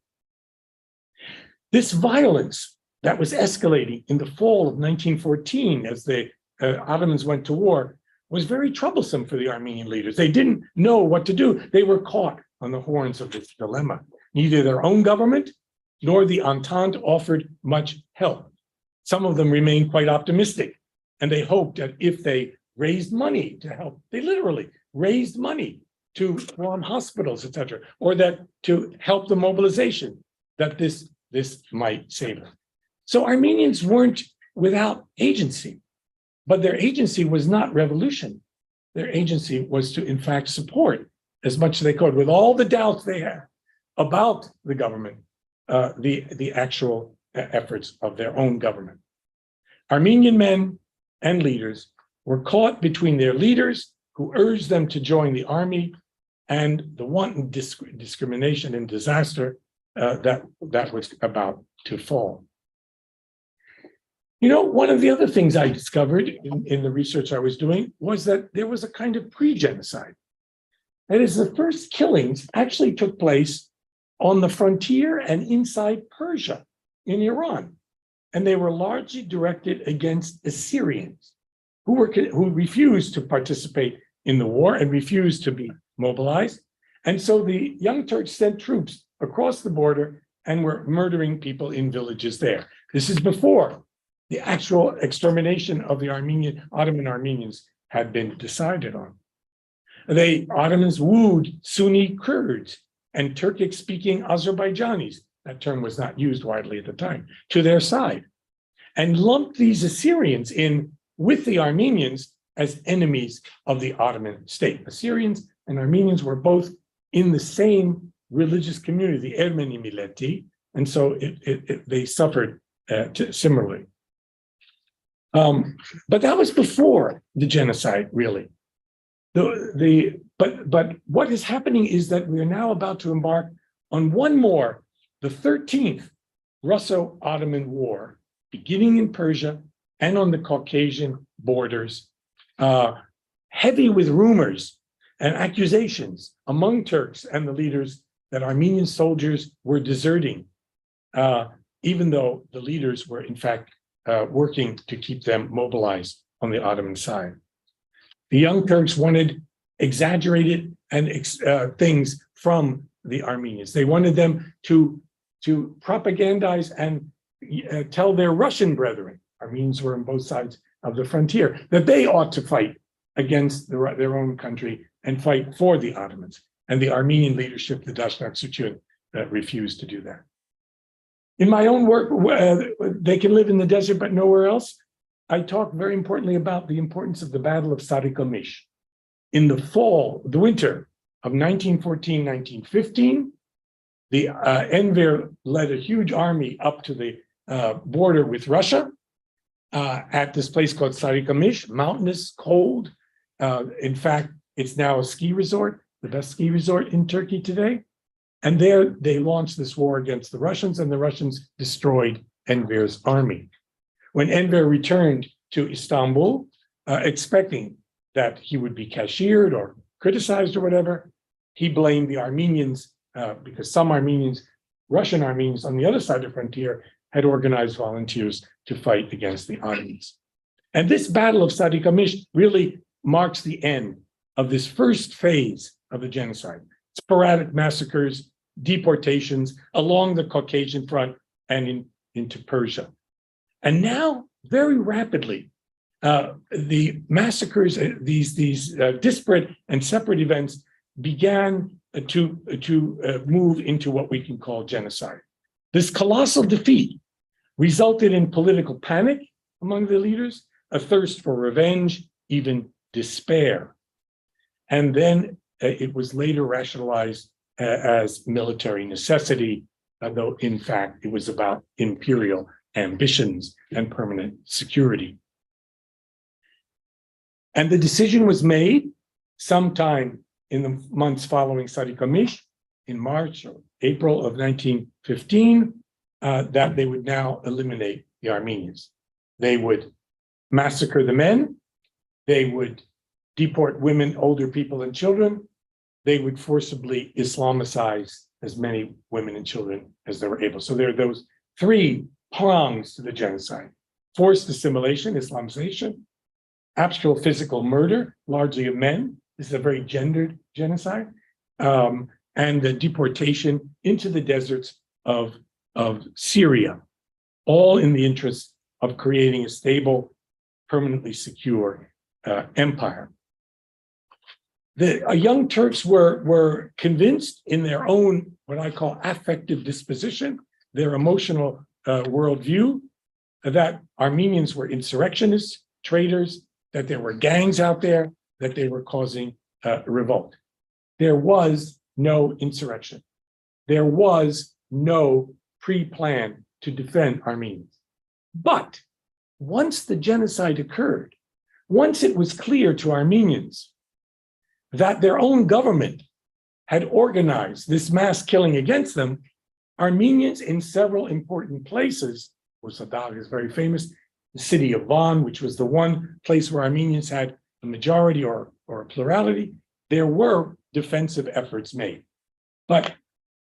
This violence that was escalating in the fall of 1914 as the Ottomans went to war was very troublesome for the Armenian leaders. They didn't know what to do. They were caught on the horns of this dilemma. Neither their own government nor the Entente offered much help. Some of them remained quite optimistic, and they hoped that if they raised money to help, they literally raised money to form hospitals, etc., or that to help the mobilization, that this might save them. So Armenians weren't without agency, but their agency was not revolution. Their agency was to, in fact, support as much as they could, with all the doubts they had about the government, the actual efforts of their own government. Armenian men and leaders were caught between their leaders, who urged them to join the army, and the wanton discrimination and disaster that was about to fall. You know, one of the other things I discovered in the research I was doing was that there was a kind of pre-genocide. That is, the first killings actually took place on the frontier and inside Persia in Iran. And they were largely directed against Assyrians who refused to participate in the war and refused to be mobilized. And so the Young Turks sent troops across the border and were murdering people in villages there. This is before the actual extermination of the Ottoman Armenians had been decided on. The Ottomans wooed Sunni Kurds and Turkic-speaking Azerbaijanis, that term was not used widely at the time, to their side, and lumped these Assyrians in with the Armenians as enemies of the Ottoman state. Assyrians and Armenians were both in the same religious community, the Ermeni Milleti, and so they suffered similarly. But that was before the genocide, really. But what is happening is that we are now about to embark on one more, the 13th Russo-Ottoman War, beginning in Persia and on the Caucasian borders, heavy with rumors and accusations among Turks and the leaders that Armenian soldiers were deserting, even though the leaders were in fact working to keep them mobilized on the Ottoman side. The Young Turks wanted exaggerated and things from the Armenians. They wanted them to propagandize and tell their Russian brethren, Armenians were on both sides of the frontier, that they ought to fight against their own country and fight for the Ottomans. And the Armenian leadership, the Dashnak Suchun, refused to do that. In my own work, They Can Live in the Desert but Nowhere Else, I talk very importantly about the importance of the Battle of Sarikamish. In the winter of 1914-1915, the Enver led a huge army up to the border with Russia at this place called Sarikamish, mountainous, cold. In fact, it's now a ski resort, the best ski resort in Turkey today. And there they launched this war against the Russians, and the Russians destroyed Enver's army. When Enver returned to Istanbul, expecting that he would be cashiered or criticized or whatever, he blamed the Armenians because some Armenians, Russian Armenians on the other side of the frontier, had organized volunteers to fight against the Ottomans. And this Battle of Sarikamish really marks the end of this first phase of the genocide. Sporadic massacres, deportations along the Caucasian front and into Persia. And now, very rapidly, the massacres, these disparate and separate events began to move into what we can call genocide. This colossal defeat resulted in political panic among the leaders, a thirst for revenge, even despair. And then it was later rationalized as military necessity, though in fact it was about imperial ambitions and permanent security. And the decision was made sometime in the months following Sarikamish, in March or April of 1915, that they would now eliminate the Armenians. They would massacre the men, they would deport women, older people, and children. They would forcibly Islamicize as many women and children as they were able. So there are those three prongs to the genocide: forced assimilation, Islamization; actual physical murder, largely of men. This is a very gendered genocide, and the deportation into the deserts of Syria, all in the interest of creating a stable, permanently secure empire. The young Turks were convinced in their own, what I call affective disposition, their emotional worldview, that Armenians were insurrectionists, traitors, that there were gangs out there, that they were causing revolt. There was no insurrection. There was no pre-plan to defend Armenians. But once the genocide occurred, once it was clear to Armenians that their own government had organized this mass killing against them, Armenians in several important places, where Sadat is very famous, the city of Van, which was the one place where Armenians had a majority or a plurality, there were defensive efforts made. But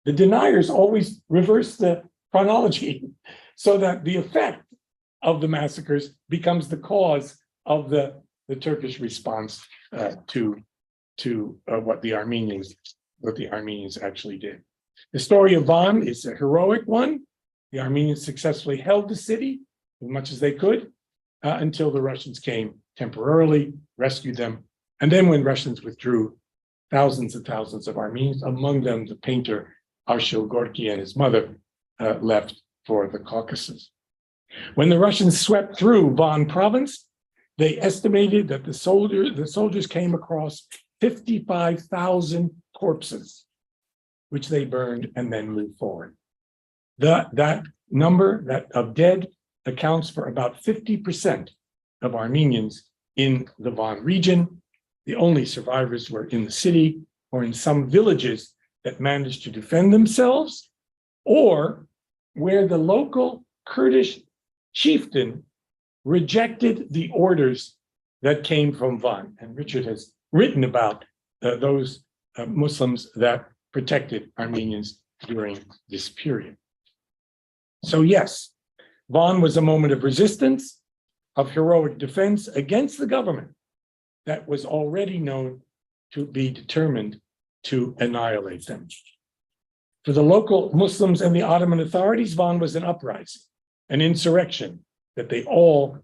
the deniers always reverse the chronology so that the effect of the massacres becomes the cause of the Turkish response to what the Armenians actually did. The story of Van is a heroic one. The Armenians successfully held the city as much as they could until the Russians came temporarily, rescued them. And then when Russians withdrew, thousands and thousands of Armenians, among them the painter Arshil Gorky and his mother, left for the Caucasus. When the Russians swept through Van province, they estimated that the soldiers came across 55,000 corpses, which they burned and then moved forward. That number of dead accounts for about 50% of Armenians in the Van region. The only survivors were in the city or in some villages that managed to defend themselves, or where the local Kurdish chieftain rejected the orders that came from Van. And Richard has written about those Muslims that protected Armenians during this period. So yes, Van was a moment of resistance, of heroic defense against the government that was already known to be determined to annihilate them. For the local Muslims and the Ottoman authorities, Van was an uprising, an insurrection that they all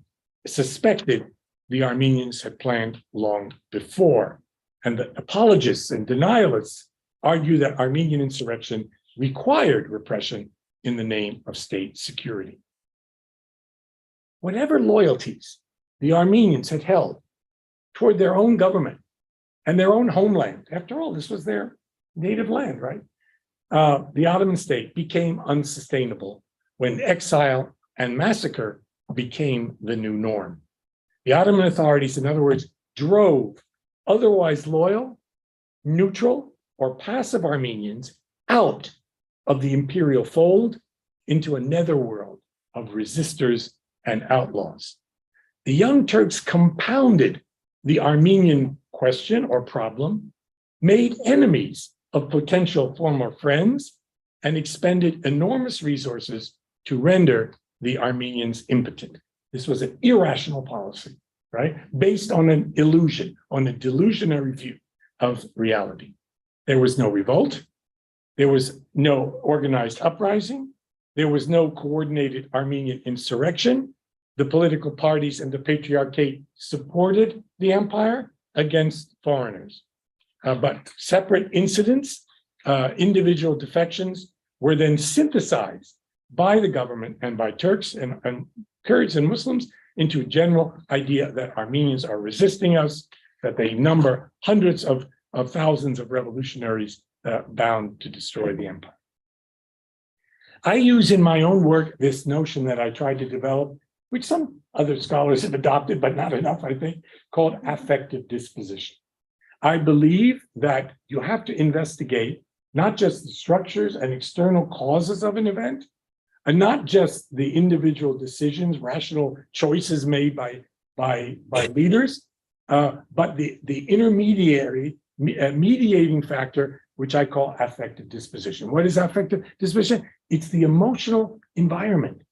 suspected the Armenians had planned long before. And the apologists and denialists argue that Armenian insurrection required repression in the name of state security. Whatever loyalties the Armenians had held toward their own government and their own homeland, after all, this was their native land, right? The Ottoman state became unsustainable when exile and massacre became the new norm. The Ottoman authorities, in other words, drove otherwise loyal, neutral, or passive Armenians out of the imperial fold into a netherworld of resistors and outlaws. The Young Turks compounded the Armenian question or problem, made enemies of potential former friends, and expended enormous resources to render the Armenians impotent. This was an irrational policy, right? Based on an illusion, on a delusionary view of reality. There was no revolt. There was no organized uprising. There was no coordinated Armenian insurrection. The political parties and the patriarchate supported the empire against foreigners. But separate incidents, individual defections were then synthesized by the government and by Turks and Kurds and Muslims into a general idea that Armenians are resisting us, that they number hundreds of thousands of revolutionaries bound to destroy the empire. I use in my own work this notion that I tried to develop, which some other scholars have adopted, but not enough, I think, called affective disposition. I believe that you have to investigate not just the structures and external causes of an event, and not just the individual decisions, rational choices made by leaders, but the intermediary, mediating factor, which I call affective disposition. What is affective disposition? It's the emotional environment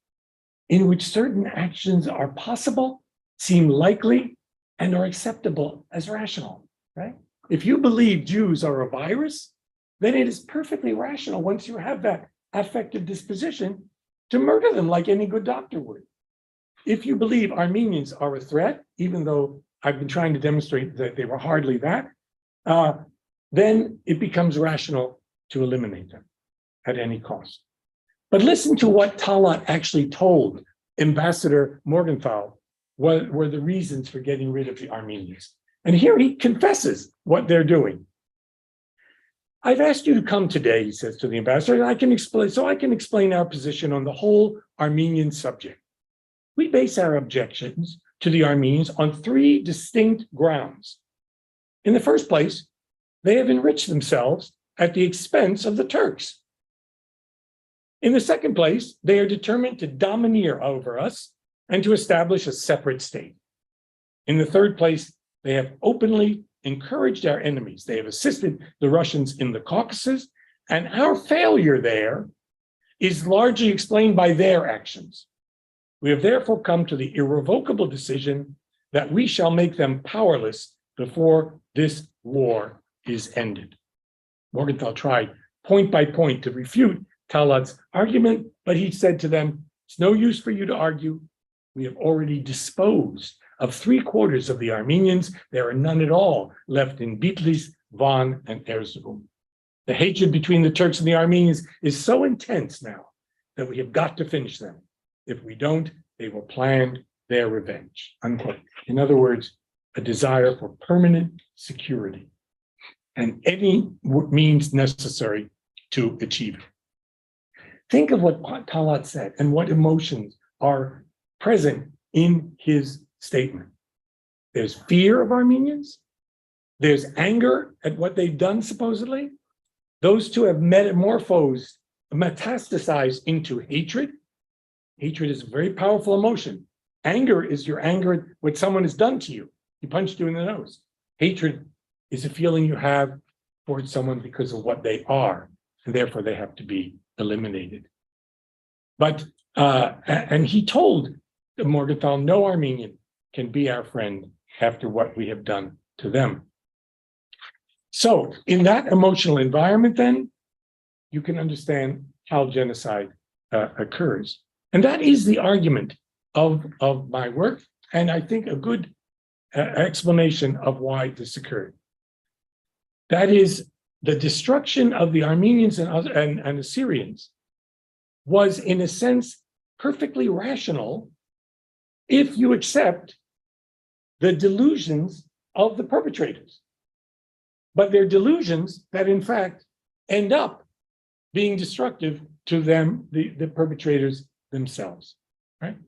in which certain actions are possible, seem likely, and are acceptable as rational, right? If you believe Jews are a virus, then it is perfectly rational once you have that affective disposition to murder them like any good doctor would. If you believe Armenians are a threat, even though I've been trying to demonstrate that they were hardly that, then it becomes rational to eliminate them at any cost. But listen to what Talat actually told Ambassador Morgenthau were the reasons for getting rid of the Armenians. And here he confesses what they're doing. I've asked you to come today, he says to the ambassador, and I can explain our position on the whole Armenian subject. We base our objections to the Armenians on three distinct grounds. In the first place, they have enriched themselves at the expense of the Turks. In the second place, they are determined to domineer over us and to establish a separate state. In the third place, they have openly encouraged our enemies. They have assisted the Russians in the Caucasus, and our failure there is largely explained by their actions. We have therefore come to the irrevocable decision that we shall make them powerless before this war is ended. Morgenthau tried point by point to refute Talat's argument, but he said to them, it's no use for you to argue. We have already disposed of 3/4 of the Armenians. There are none at all left in Bitlis, Van, and Erzurum. The hatred between the Turks and the Armenians is so intense now that we have got to finish them. If we don't, they will plan their revenge, unquote. In other words, a desire for permanent security and any means necessary to achieve it. Think of what Talat said and what emotions are present in his statement. There's fear of Armenians. There's anger at what they've done, supposedly. Those two have metamorphosed, metastasized into hatred. Hatred is a very powerful emotion. Anger is your anger at what someone has done to you. He punched you in the nose. Hatred is a feeling you have towards someone because of what they are, and therefore they have to be eliminated. But, and he told Morgenthau, no Armenian can be our friend after what we have done to them. So in that emotional environment, then, you can understand how genocide occurs. And that is the argument of my work, and I think a good explanation of why this occurred. That is, the destruction of the Armenians and Assyrians was, in a sense, perfectly rational if you accept the delusions of the perpetrators. But they're delusions that, in fact, end up being destructive to them, the perpetrators themselves, right?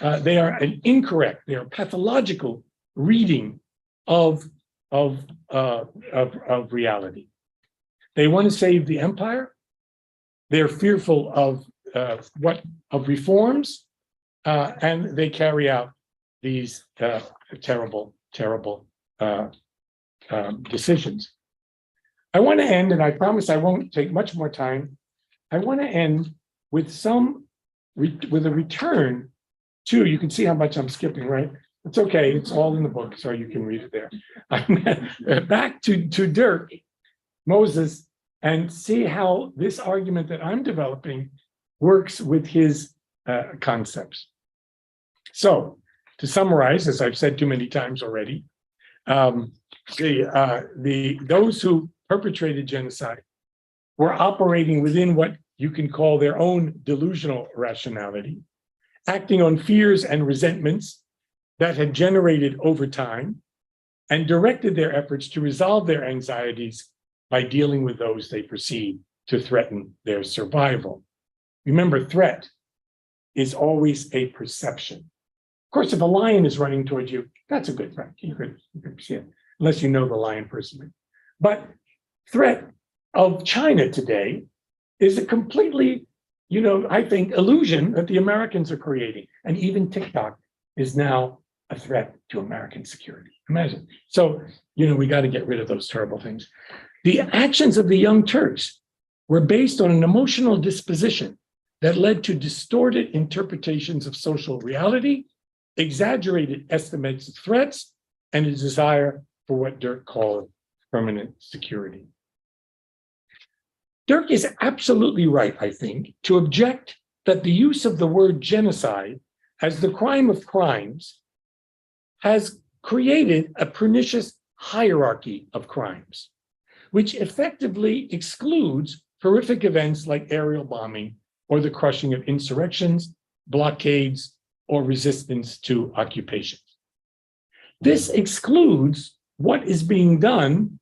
They are an incorrect, they are pathological reading of reality. They want to save the empire. They're fearful of reforms, and they carry out these terrible decisions. I want to end, and I promise I won't take much more time. I want to end with a return to, you can see how much I'm skipping, right? It's okay, it's all in the book, so you can read it there. Back to Dirk Moses and see how this argument that I'm developing works with his concepts. So, to summarize, as I've said too many times already, those who perpetrated genocide were operating within what you can call their own delusional rationality, acting on fears and resentments that had generated over time, and directed their efforts to resolve their anxieties by dealing with those they perceived to threaten their survival. Remember, threat is always a perception. Of course, if a lion is running towards you, that's a good threat. You could see it, unless you know the lion personally. But threat of China today is a completely, I think, illusion that the Americans are creating. And even TikTok is now a threat to American security. Imagine. So, we got to get rid of those terrible things. The actions of the Young Turks were based on an emotional disposition that led to distorted interpretations of social reality, exaggerated estimates of threats, and a desire for what Dirk called permanent security. Dirk is absolutely right, I think, to object that the use of the word genocide as the crime of crimes has created a pernicious hierarchy of crimes, which effectively excludes horrific events like aerial bombing or the crushing of insurrections, blockades, or resistance to occupations. This excludes what is being done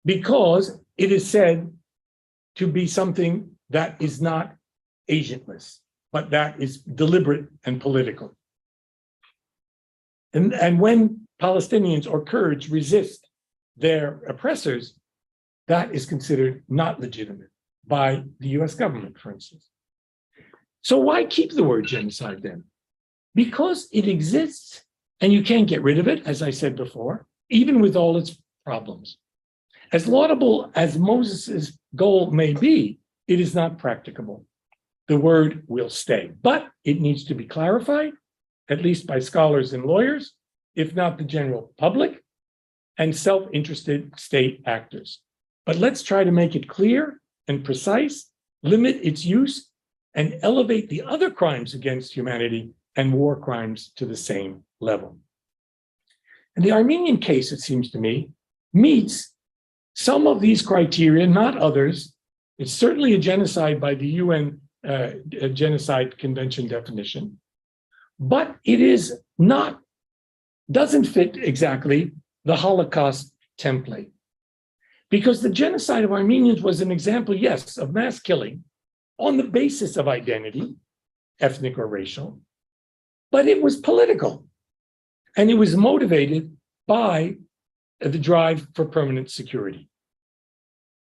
because it is said to be something that is not agentless, but that is deliberate and political. And when Palestinians or Kurds resist their oppressors, that is considered not legitimate by the US government, for instance. So why keep the word genocide then? Because it exists and you can't get rid of it, as I said before, even with all its problems. As laudable as Moses's goal may be, it is not practicable. The word will stay, but it needs to be clarified, at least by scholars and lawyers, if not the general public, and self-interested state actors. But let's try to make it clear and precise, limit its use, and elevate the other crimes against humanity and war crimes to the same level. And the Armenian case, it seems to me, meets some of these criteria, not others. It's certainly a genocide by the UN Genocide Convention definition, but it is not, doesn't fit exactly the Holocaust template. Because the genocide of Armenians was an example, yes, of mass killing on the basis of identity, ethnic or racial, but it was political. And it was motivated by the drive for permanent security.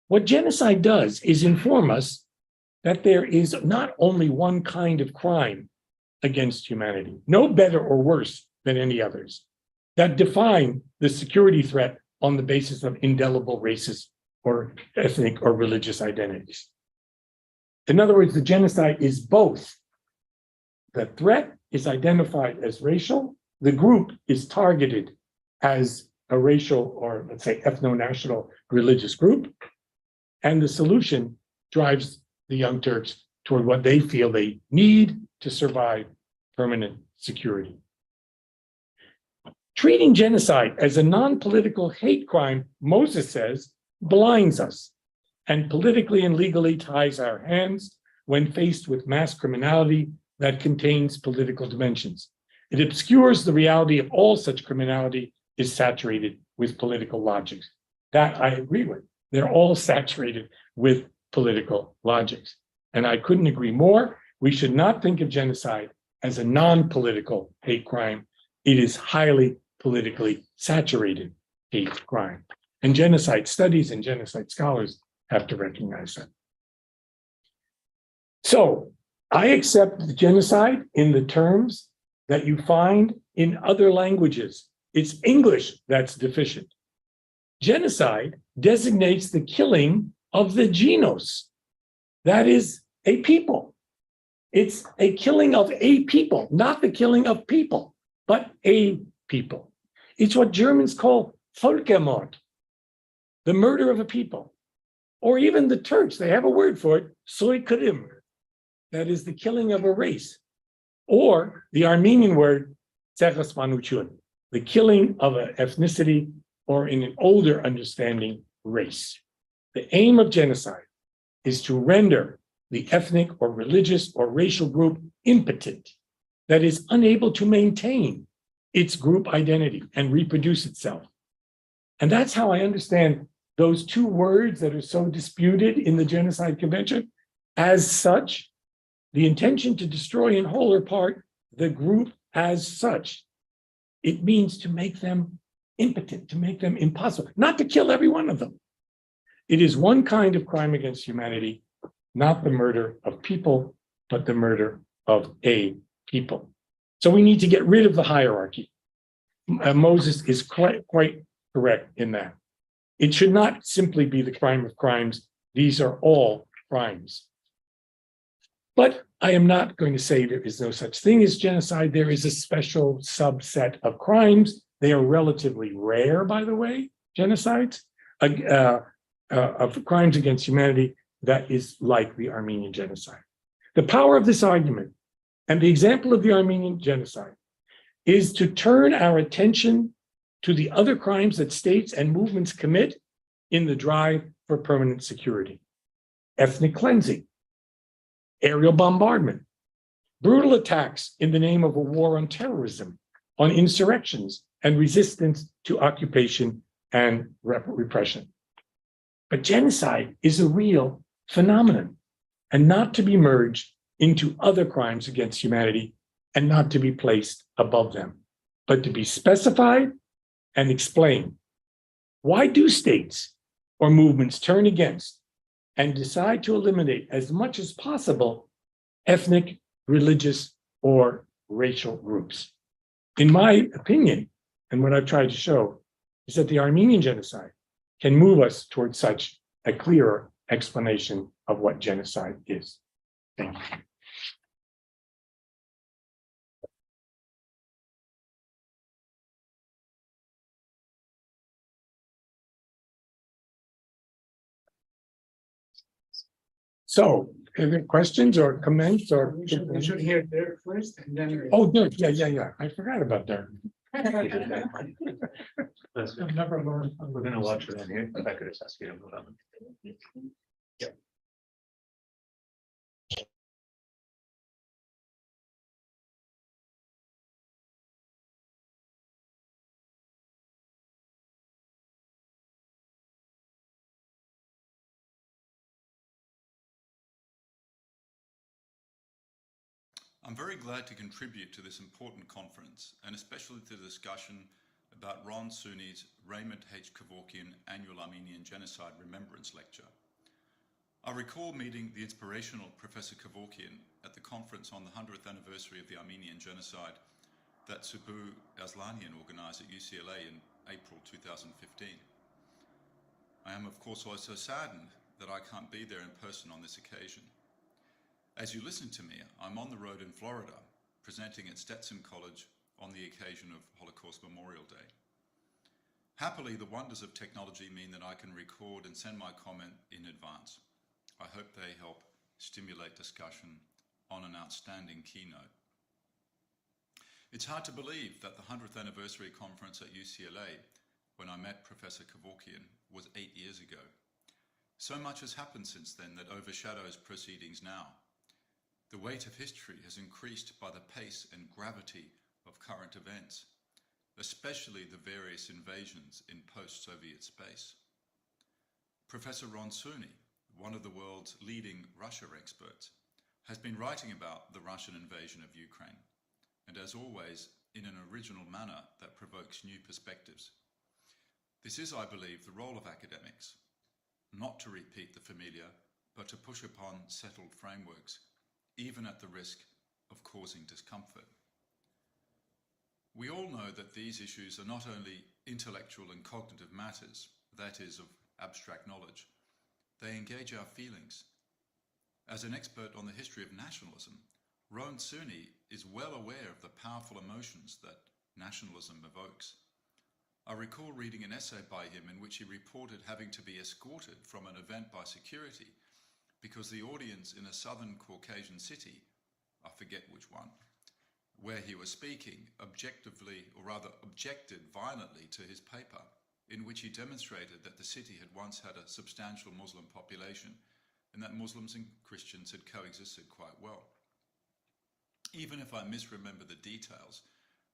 What genocide does is inform us that there is not only one kind of crime against humanity, no better or worse than any others, that define the security threat on the basis of indelible racist or ethnic or religious identities. In other words, the genocide is both. The threat is identified as racial, the group is targeted as a racial or, let's say, ethno-national religious group, and the solution drives the Young Turks toward what they feel they need to survive permanent security. Treating genocide as a non-political hate crime, Moses says, blinds us and politically and legally ties our hands when faced with mass criminality that contains political dimensions. It obscures the reality of all such criminality is saturated with political logics. That I agree with. They're all saturated with political logics. And I couldn't agree more. We should not think of genocide as a non-political hate crime. It is highly politically saturated hate crime. And genocide studies and genocide scholars have to recognize that. So I accept the genocide in the terms that you find in other languages. It's English that's deficient. Genocide designates the killing of the genos. That is a people. It's a killing of a people, not the killing of people, but a people. It's what Germans call Völkermord, the murder of a people. Or even the Turks, they have a word for it, soykırım, that is the killing of a race. Or the Armenian word, tsehaspanuchun, the killing of an ethnicity, or in an older understanding, race. The aim of genocide is to render the ethnic or religious or racial group impotent, that is unable to maintain its group identity and reproduce itself. And that's how I understand those two words that are so disputed in the Genocide Convention. As such, the intention to destroy in whole or part the group as such. It means to make them impotent, to make them impossible, not to kill every one of them. It is one kind of crime against humanity, not the murder of people, but the murder of a people. So we need to get rid of the hierarchy. Moses is quite correct in that. It should not simply be the crime of crimes. These are all crimes. But I am not going to say there is no such thing as genocide. There is a special subset of crimes. They are relatively rare, by the way, genocides, of crimes against humanity that is like the Armenian genocide. The power of this argument and the example of the Armenian genocide is to turn our attention to the other crimes that states and movements commit in the drive for permanent security. Ethnic cleansing, aerial bombardment, brutal attacks in the name of a war on terrorism, on insurrections and resistance to occupation and repression. But genocide is a real phenomenon and not to be merged into other crimes against humanity and not to be placed above them, but to be specified and explained. Why do states or movements turn against and decide to eliminate as much as possible ethnic, religious, or racial groups? In my opinion, and what I've tried to show, is that the Armenian genocide can move us towards such a clearer explanation of what genocide is. Thank you. So, are there questions or comments or? We should hear Dirk first and then. Oh, Dirk, yeah. I forgot about Dirk. I've never learned. We're gonna watch it on here. If I could just ask you to move on. Yep. I'm very glad to contribute to this important conference, and especially to the discussion about Ron Suny's Raymond H. Kévorkian Annual Armenian Genocide Remembrance Lecture. I recall meeting the inspirational Professor Kévorkian at the conference on the 100th anniversary of the Armenian Genocide that Subu Aslanian organized at UCLA in April 2015. I am, of course, also saddened that I can't be there in person on this occasion. As you listen to me, I'm on the road in Florida, presenting at Stetson College on the occasion of Holocaust Memorial Day. Happily, the wonders of technology mean that I can record and send my comment in advance. I hope they help stimulate discussion on an outstanding keynote. It's hard to believe that the 100th anniversary conference at UCLA, when I met Professor Kévorkian, was 8 years ago. So much has happened since then that overshadows proceedings now. The weight of history has increased by the pace and gravity of current events, especially the various invasions in post-Soviet space. Professor Ron Suny, one of the world's leading Russia experts, has been writing about the Russian invasion of Ukraine, and as always, in an original manner that provokes new perspectives. This is, I believe, the role of academics, not to repeat the familiar, but to push upon settled frameworks, even at the risk of causing discomfort. We all know that these issues are not only intellectual and cognitive matters, that is, of abstract knowledge, they engage our feelings. As an expert on the history of nationalism, Ron Suny is well aware of the powerful emotions that nationalism evokes. I recall reading an essay by him in which he reported having to be escorted from an event by security because the audience in a southern Caucasian city, I forget which one, where he was speaking, objected violently to his paper, in which he demonstrated that the city had once had a substantial Muslim population and that Muslims and Christians had coexisted quite well. Even if I misremember the details,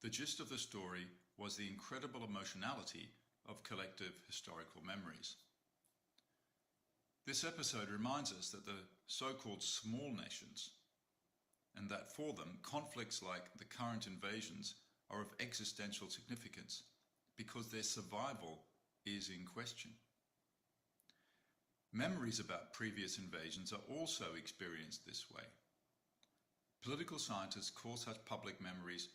the gist of the story was the incredible emotionality of collective historical memories. This episode reminds us that the so-called small nations, and that for them, conflicts like the current invasions are of existential significance because their survival is in question. Memories about previous invasions are also experienced this way. Political scientists call such public memories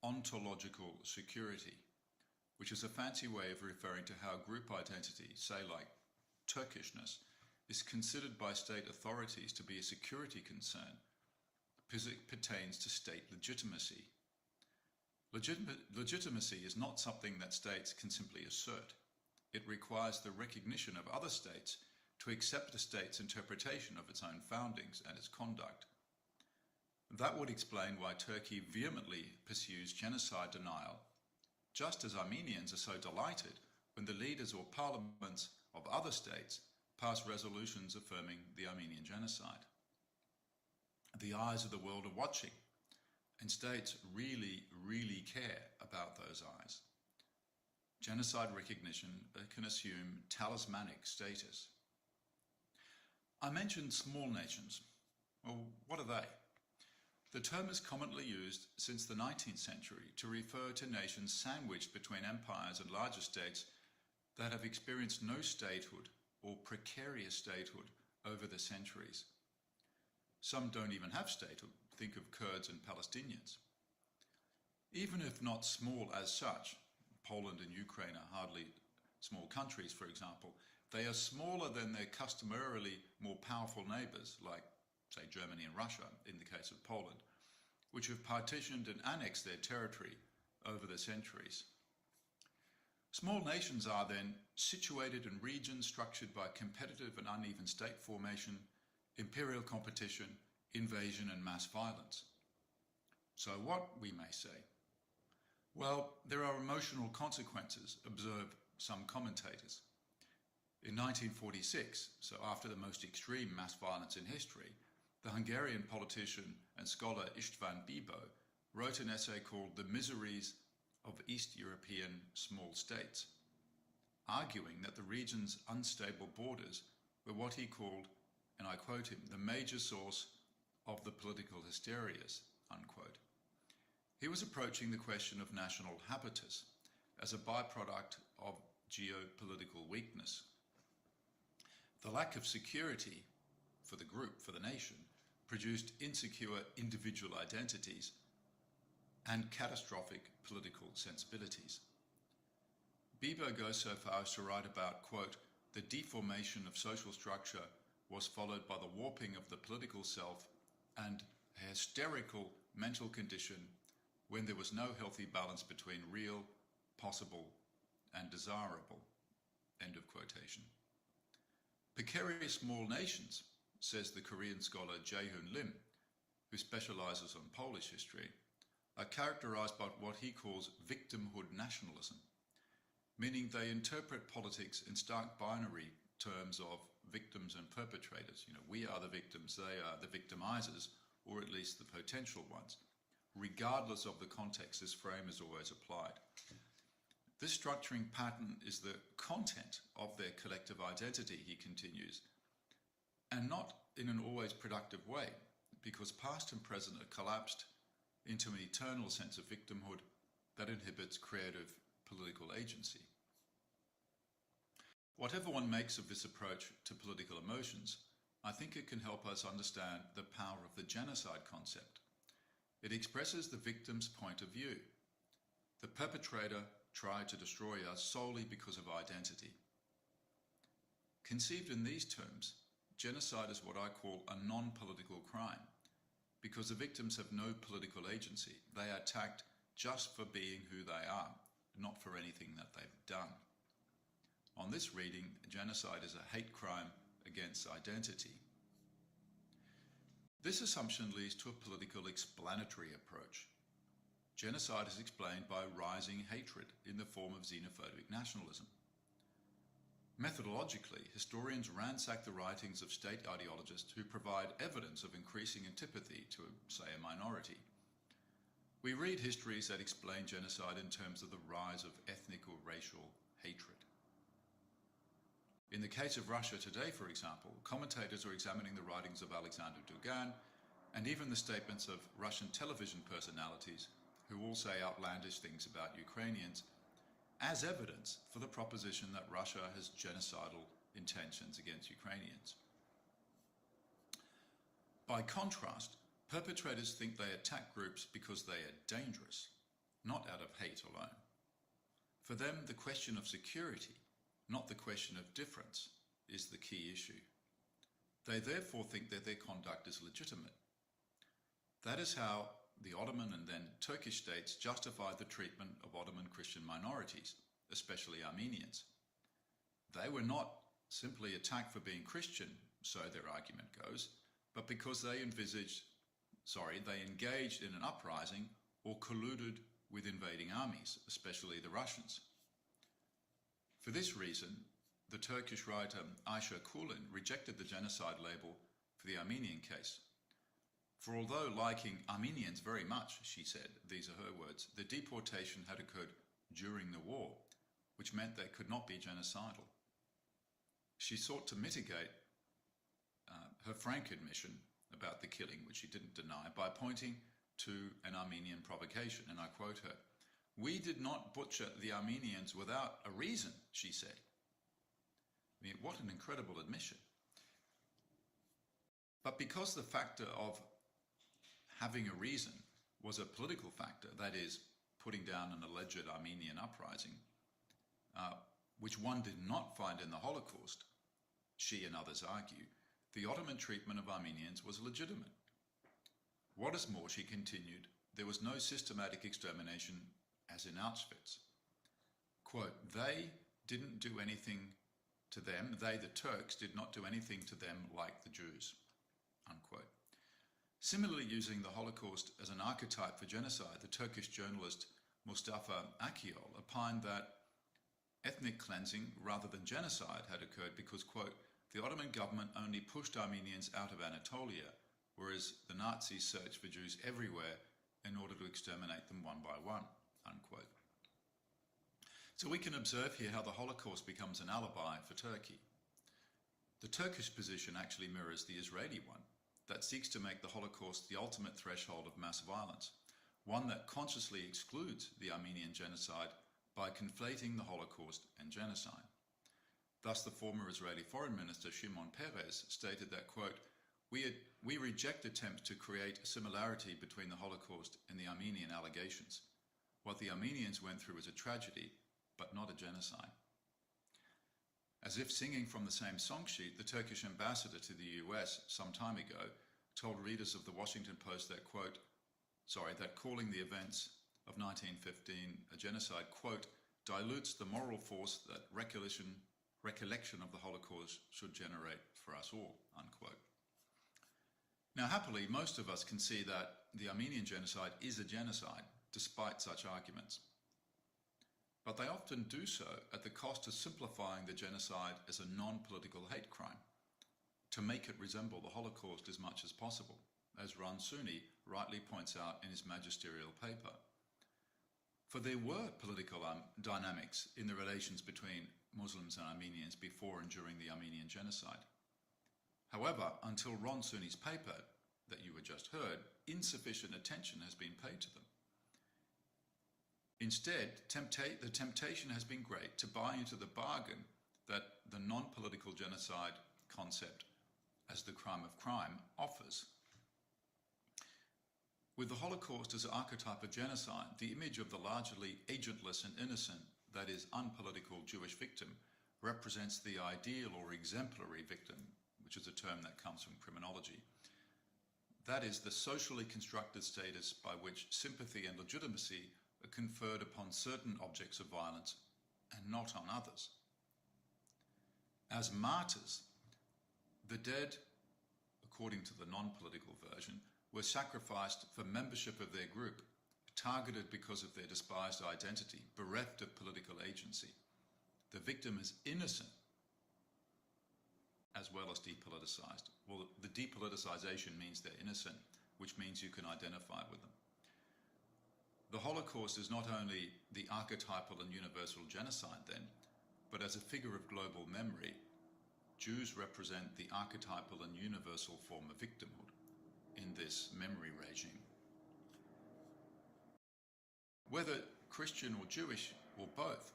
ontological security, which is a fancy way of referring to how group identity, say like Turkishness, is considered by state authorities to be a security concern because it pertains to state legitimacy. Legitimacy is not something that states can simply assert. It requires the recognition of other states to accept a state's interpretation of its own foundings and its conduct. That would explain why Turkey vehemently pursues genocide denial, just as Armenians are so delighted when the leaders or parliaments of other states pass resolutions affirming the Armenian Genocide. The eyes of the world are watching, and states really, really care about those eyes. Genocide recognition can assume talismanic status. I mentioned small nations. Well, what are they? The term is commonly used since the 19th century to refer to nations sandwiched between empires and larger states that have experienced no statehood or precarious statehood over the centuries. Some don't even have statehood. Think of Kurds and Palestinians. Even if not small as such, Poland and Ukraine are hardly small countries, for example, they are smaller than their customarily more powerful neighbors, like, say, Germany and Russia, in the case of Poland, which have partitioned and annexed their territory over the centuries. Small nations are then situated in regions structured by competitive and uneven state formation, imperial competition, invasion, and mass violence. So what, we may say? Well, there are emotional consequences, observe some commentators. In 1946, so after the most extreme mass violence in history, the Hungarian politician and scholar István Bibó wrote an essay called The Miseries of East European Small States, arguing that the region's unstable borders were what he called, and I quote him, the major source of the political hysterias, unquote. He was approaching the question of national habitus as a byproduct of geopolitical weakness. The lack of security for the group, for the nation, produced insecure individual identities and catastrophic political sensibilities. Bibó goes so far as to write about, quote, the deformation of social structure was followed by the warping of the political self and a hysterical mental condition when there was no healthy balance between real, possible, and desirable, end of quotation. Precarious small nations, says the Korean scholar Jae-hoon Lim, who specializes on Polish history, are characterized by what he calls victimhood nationalism, meaning they interpret politics in stark binary terms of victims and perpetrators. You know, we are the victims, they are the victimizers, or at least the potential ones. Regardless of the context, this frame is always applied. This structuring pattern is the content of their collective identity, he continues, and not in an always productive way, because past and present are collapsed into an eternal sense of victimhood that inhibits creative political agency. Whatever one makes of this approach to political emotions, I think it can help us understand the power of the genocide concept. It expresses the victim's point of view. The perpetrator tried to destroy us solely because of identity. Conceived in these terms, genocide is what I call a non-political crime, because the victims have no political agency. They are attacked just for being who they are, not for anything that they've done. On this reading, genocide is a hate crime against identity. This assumption leads to a political explanatory approach. Genocide is explained by rising hatred in the form of xenophobic nationalism. Methodologically, historians ransack the writings of state ideologists who provide evidence of increasing antipathy to, say, a minority. We read histories that explain genocide in terms of the rise of ethnic or racial hatred. In the case of Russia today, for example, commentators are examining the writings of Alexander Dugan and even the statements of Russian television personalities who all say outlandish things about Ukrainians as evidence for the proposition that Russia has genocidal intentions against Ukrainians. By contrast, perpetrators think they attack groups because they are dangerous, not out of hate alone. For them, the question of security, not the question of difference, is the key issue. They therefore think that their conduct is legitimate. That is how the Ottoman and then Turkish states justified the treatment of Ottoman Christian minorities, especially Armenians. They were not simply attacked for being Christian, so their argument goes, but because they engaged in an uprising or colluded with invading armies, especially the Russians. For this reason, the Turkish writer Ayşe Kulin rejected the genocide label for the Armenian case. For although liking Armenians very much, she said, these are her words, the deportation had occurred during the war, which meant they could not be genocidal. She sought to mitigate her frank admission about the killing, which she didn't deny, by pointing to an Armenian provocation, and I quote her, "We did not butcher the Armenians without a reason," she said. I mean, what an incredible admission. But because the factor of having a reason was a political factor, that is, putting down an alleged Armenian uprising, which one did not find in the Holocaust, she and others argue, the Ottoman treatment of Armenians was legitimate. What is more, she continued, there was no systematic extermination as in Auschwitz. Quote, they didn't do anything to them, they, the Turks, did not do anything to them like the Jews, unquote. Similarly, using the Holocaust as an archetype for genocide, the Turkish journalist Mustafa Akyol opined that ethnic cleansing rather than genocide had occurred because, quote, the Ottoman government only pushed Armenians out of Anatolia, whereas the Nazis searched for Jews everywhere in order to exterminate them one by one, unquote. So we can observe here how the Holocaust becomes an alibi for Turkey. The Turkish position actually mirrors the Israeli one, that seeks to make the Holocaust the ultimate threshold of mass violence, one that consciously excludes the Armenian genocide by conflating the Holocaust and genocide. Thus, the former Israeli Foreign Minister Shimon Peres stated that, quote, we reject attempts to create a similarity between the Holocaust and the Armenian allegations. What the Armenians went through is a tragedy, but not a genocide. As if singing from the same song sheet, the Turkish ambassador to the US some time ago told readers of the Washington Post that, quote, that calling the events of 1915 a genocide, quote, dilutes the moral force that recollection of the Holocaust should generate for us all, unquote. Now, happily, most of us can see that the Armenian genocide is a genocide, despite such arguments. But they often do so at the cost of simplifying the genocide as a non-political hate crime, to make it resemble the Holocaust as much as possible, as Ronald Suny rightly points out in his magisterial paper. For there were political dynamics in the relations between Muslims and Armenians before and during the Armenian genocide. However, until Ron Suny's paper that you had just heard, insufficient attention has been paid to them. Instead, the temptation has been great to buy into the bargain that the non-political genocide concept as the crime of crime offers. With the Holocaust as an archetype of genocide, the image of the largely agentless and innocent, that is, unpolitical Jewish victim, represents the ideal or exemplary victim, which is a term that comes from criminology. That is, the socially constructed status by which sympathy and legitimacy are conferred upon certain objects of violence and not on others. As martyrs, the dead, according to the non-political version, were sacrificed for membership of their group, targeted because of their despised identity, bereft of political agency. The victim is innocent as well as depoliticized. Well, the depoliticization means they're innocent, which means you can identify with them. The Holocaust is not only the archetypal and universal genocide then, but as a figure of global memory, Jews represent the archetypal and universal form of victimhood in this memory regime. Whether Christian or Jewish or both,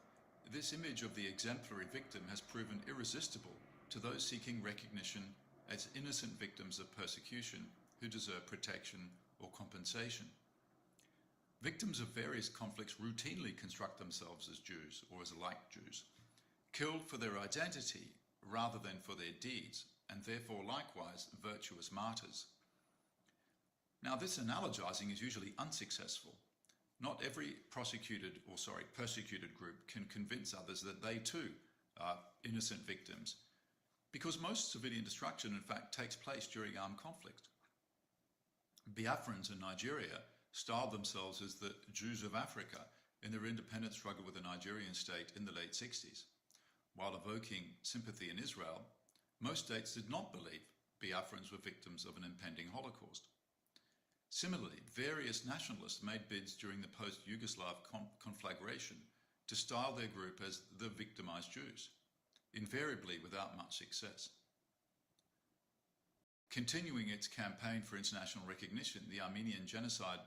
this image of the exemplary victim has proven irresistible to those seeking recognition as innocent victims of persecution who deserve protection or compensation. Victims of various conflicts routinely construct themselves as Jews or as like Jews, killed for their identity rather than for their deeds, and therefore likewise virtuous martyrs. Now, this analogizing is usually unsuccessful. Not every persecuted group can convince others that they too are innocent victims, because most civilian destruction, in fact, takes place during armed conflict. Biafrans in Nigeria styled themselves as the Jews of Africa in their independence struggle with the Nigerian state in the late 60s. While evoking sympathy in Israel, most states did not believe Biafrans were victims of an impending Holocaust. Similarly, various nationalists made bids during the post-Yugoslav conflagration to style their group as the victimized Jews, invariably without much success. Continuing its campaign for international recognition, the Armenian Genocide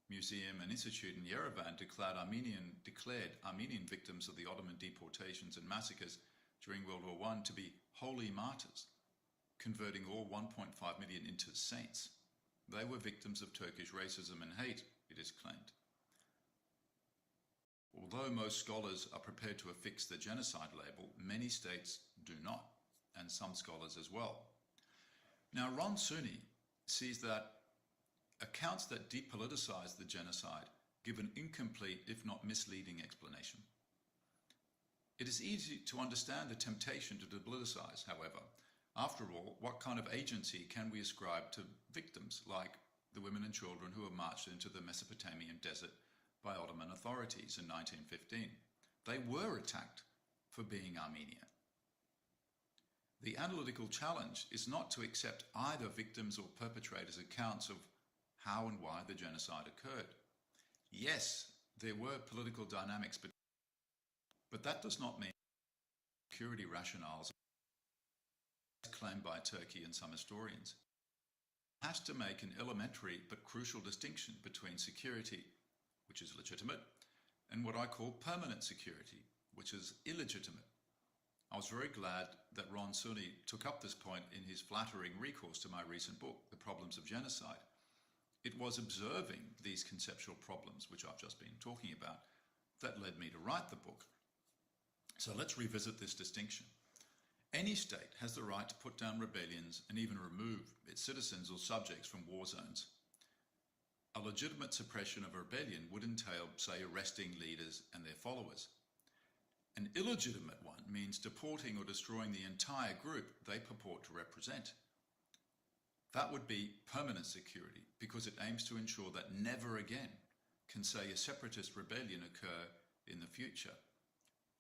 Museum and Institute in Yerevan declared Armenian victims of the Ottoman deportations and massacres during World War I to be holy martyrs, converting all 1.5 million into saints. They were victims of Turkish racism and hate, it is claimed. Although most scholars are prepared to affix the genocide label, many states do not, and some scholars as well. Now, Ron Suny sees that accounts that depoliticize the genocide give an incomplete, if not misleading, explanation. It is easy to understand the temptation to depoliticize, however. After all, what kind of agency can we ascribe to victims like the women and children who were marched into the Mesopotamian desert by Ottoman authorities in 1915? They were attacked for being Armenian. The analytical challenge is not to accept either victims' or perpetrators' accounts of how and why the genocide occurred. Yes, there were political dynamics, but that does not mean security rationales claimed by Turkey and some historians. It has to make an elementary but crucial distinction between security, which is legitimate, and what I call permanent security, which is illegitimate. I was very glad that Ron Suny took up this point in his flattering recourse to my recent book, The Problems of Genocide. It was observing these conceptual problems, which I've just been talking about, that led me to write the book. So let's revisit this distinction. Any state has the right to put down rebellions and even remove its citizens or subjects from war zones. A legitimate suppression of a rebellion would entail, say, arresting leaders and their followers. An illegitimate one means deporting or destroying the entire group they purport to represent. That would be permanent security because it aims to ensure that never again can, say, a separatist rebellion occur in the future.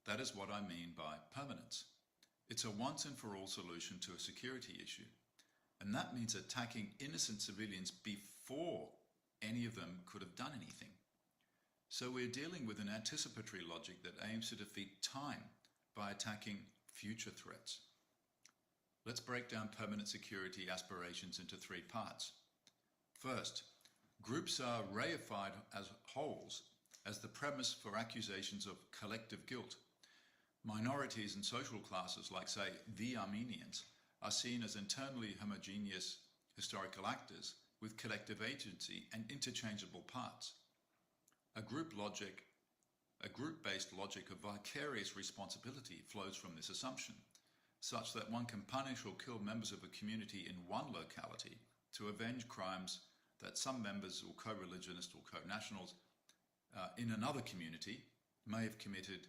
That is what I mean by permanence. It's a once and for all solution to a security issue. And that means attacking innocent civilians before any of them could have done anything. So we're dealing with an anticipatory logic that aims to defeat time by attacking future threats. Let's break down permanent security aspirations into three parts. First, groups are reified as wholes as the premise for accusations of collective guilt. Minorities and social classes, like, say, the Armenians, are seen as internally homogeneous historical actors with collective agency and interchangeable parts. A group-based logic of vicarious responsibility flows from this assumption, such that one can punish or kill members of a community in one locality to avenge crimes that some members or co-religionists or co-nationals in another community may have committed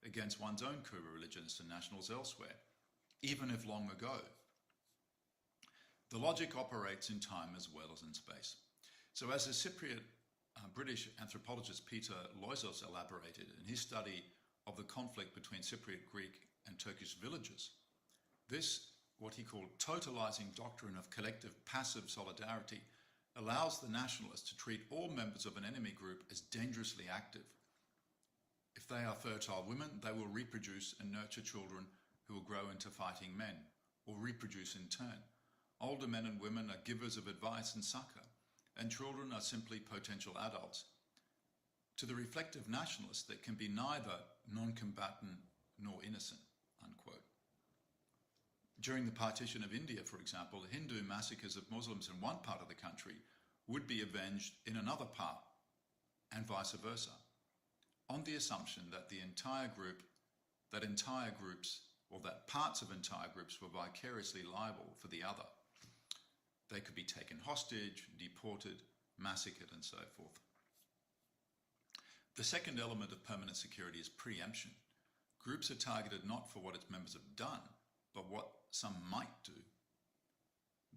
against one's own co-religionists and nationals elsewhere, even if long ago. The logic operates in time as well as in space. So as the Cypriot British anthropologist Peter Loizos elaborated in his study of the conflict between Cypriot Greek and Turkish villagers, this, what he called totalizing doctrine of collective passive solidarity, allows the nationalists to treat all members of an enemy group as dangerously active. If they are fertile women, they will reproduce and nurture children who will grow into fighting men, or reproduce in turn. Older men and women are givers of advice and succor, and children are simply potential adults. To the reflective nationalist, that can be neither non-combatant nor innocent, unquote. During the partition of India, for example, Hindu massacres of Muslims in one part of the country would be avenged in another part, and vice versa, on the assumption that parts of entire groups were vicariously liable for the other. They could be taken hostage, deported, massacred, and so forth. The second element of permanent security is preemption. Groups are targeted not for what its members have done, but what some might do.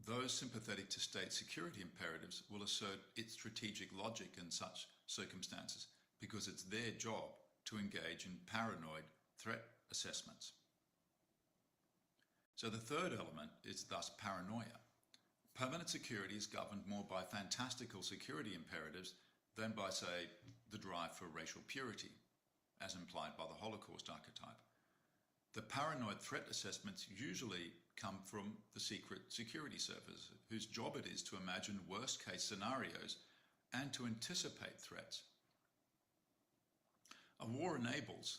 Those sympathetic to state security imperatives will assert its strategic logic in such circumstances because it's their job to engage in paranoid threat assessments. So the third element is thus paranoia. Permanent security is governed more by fantastical security imperatives than by, say, the drive for racial purity, as implied by the Holocaust archetype. The paranoid threat assessments usually come from the secret security service, whose job it is to imagine worst-case scenarios and to anticipate threats. A war enables,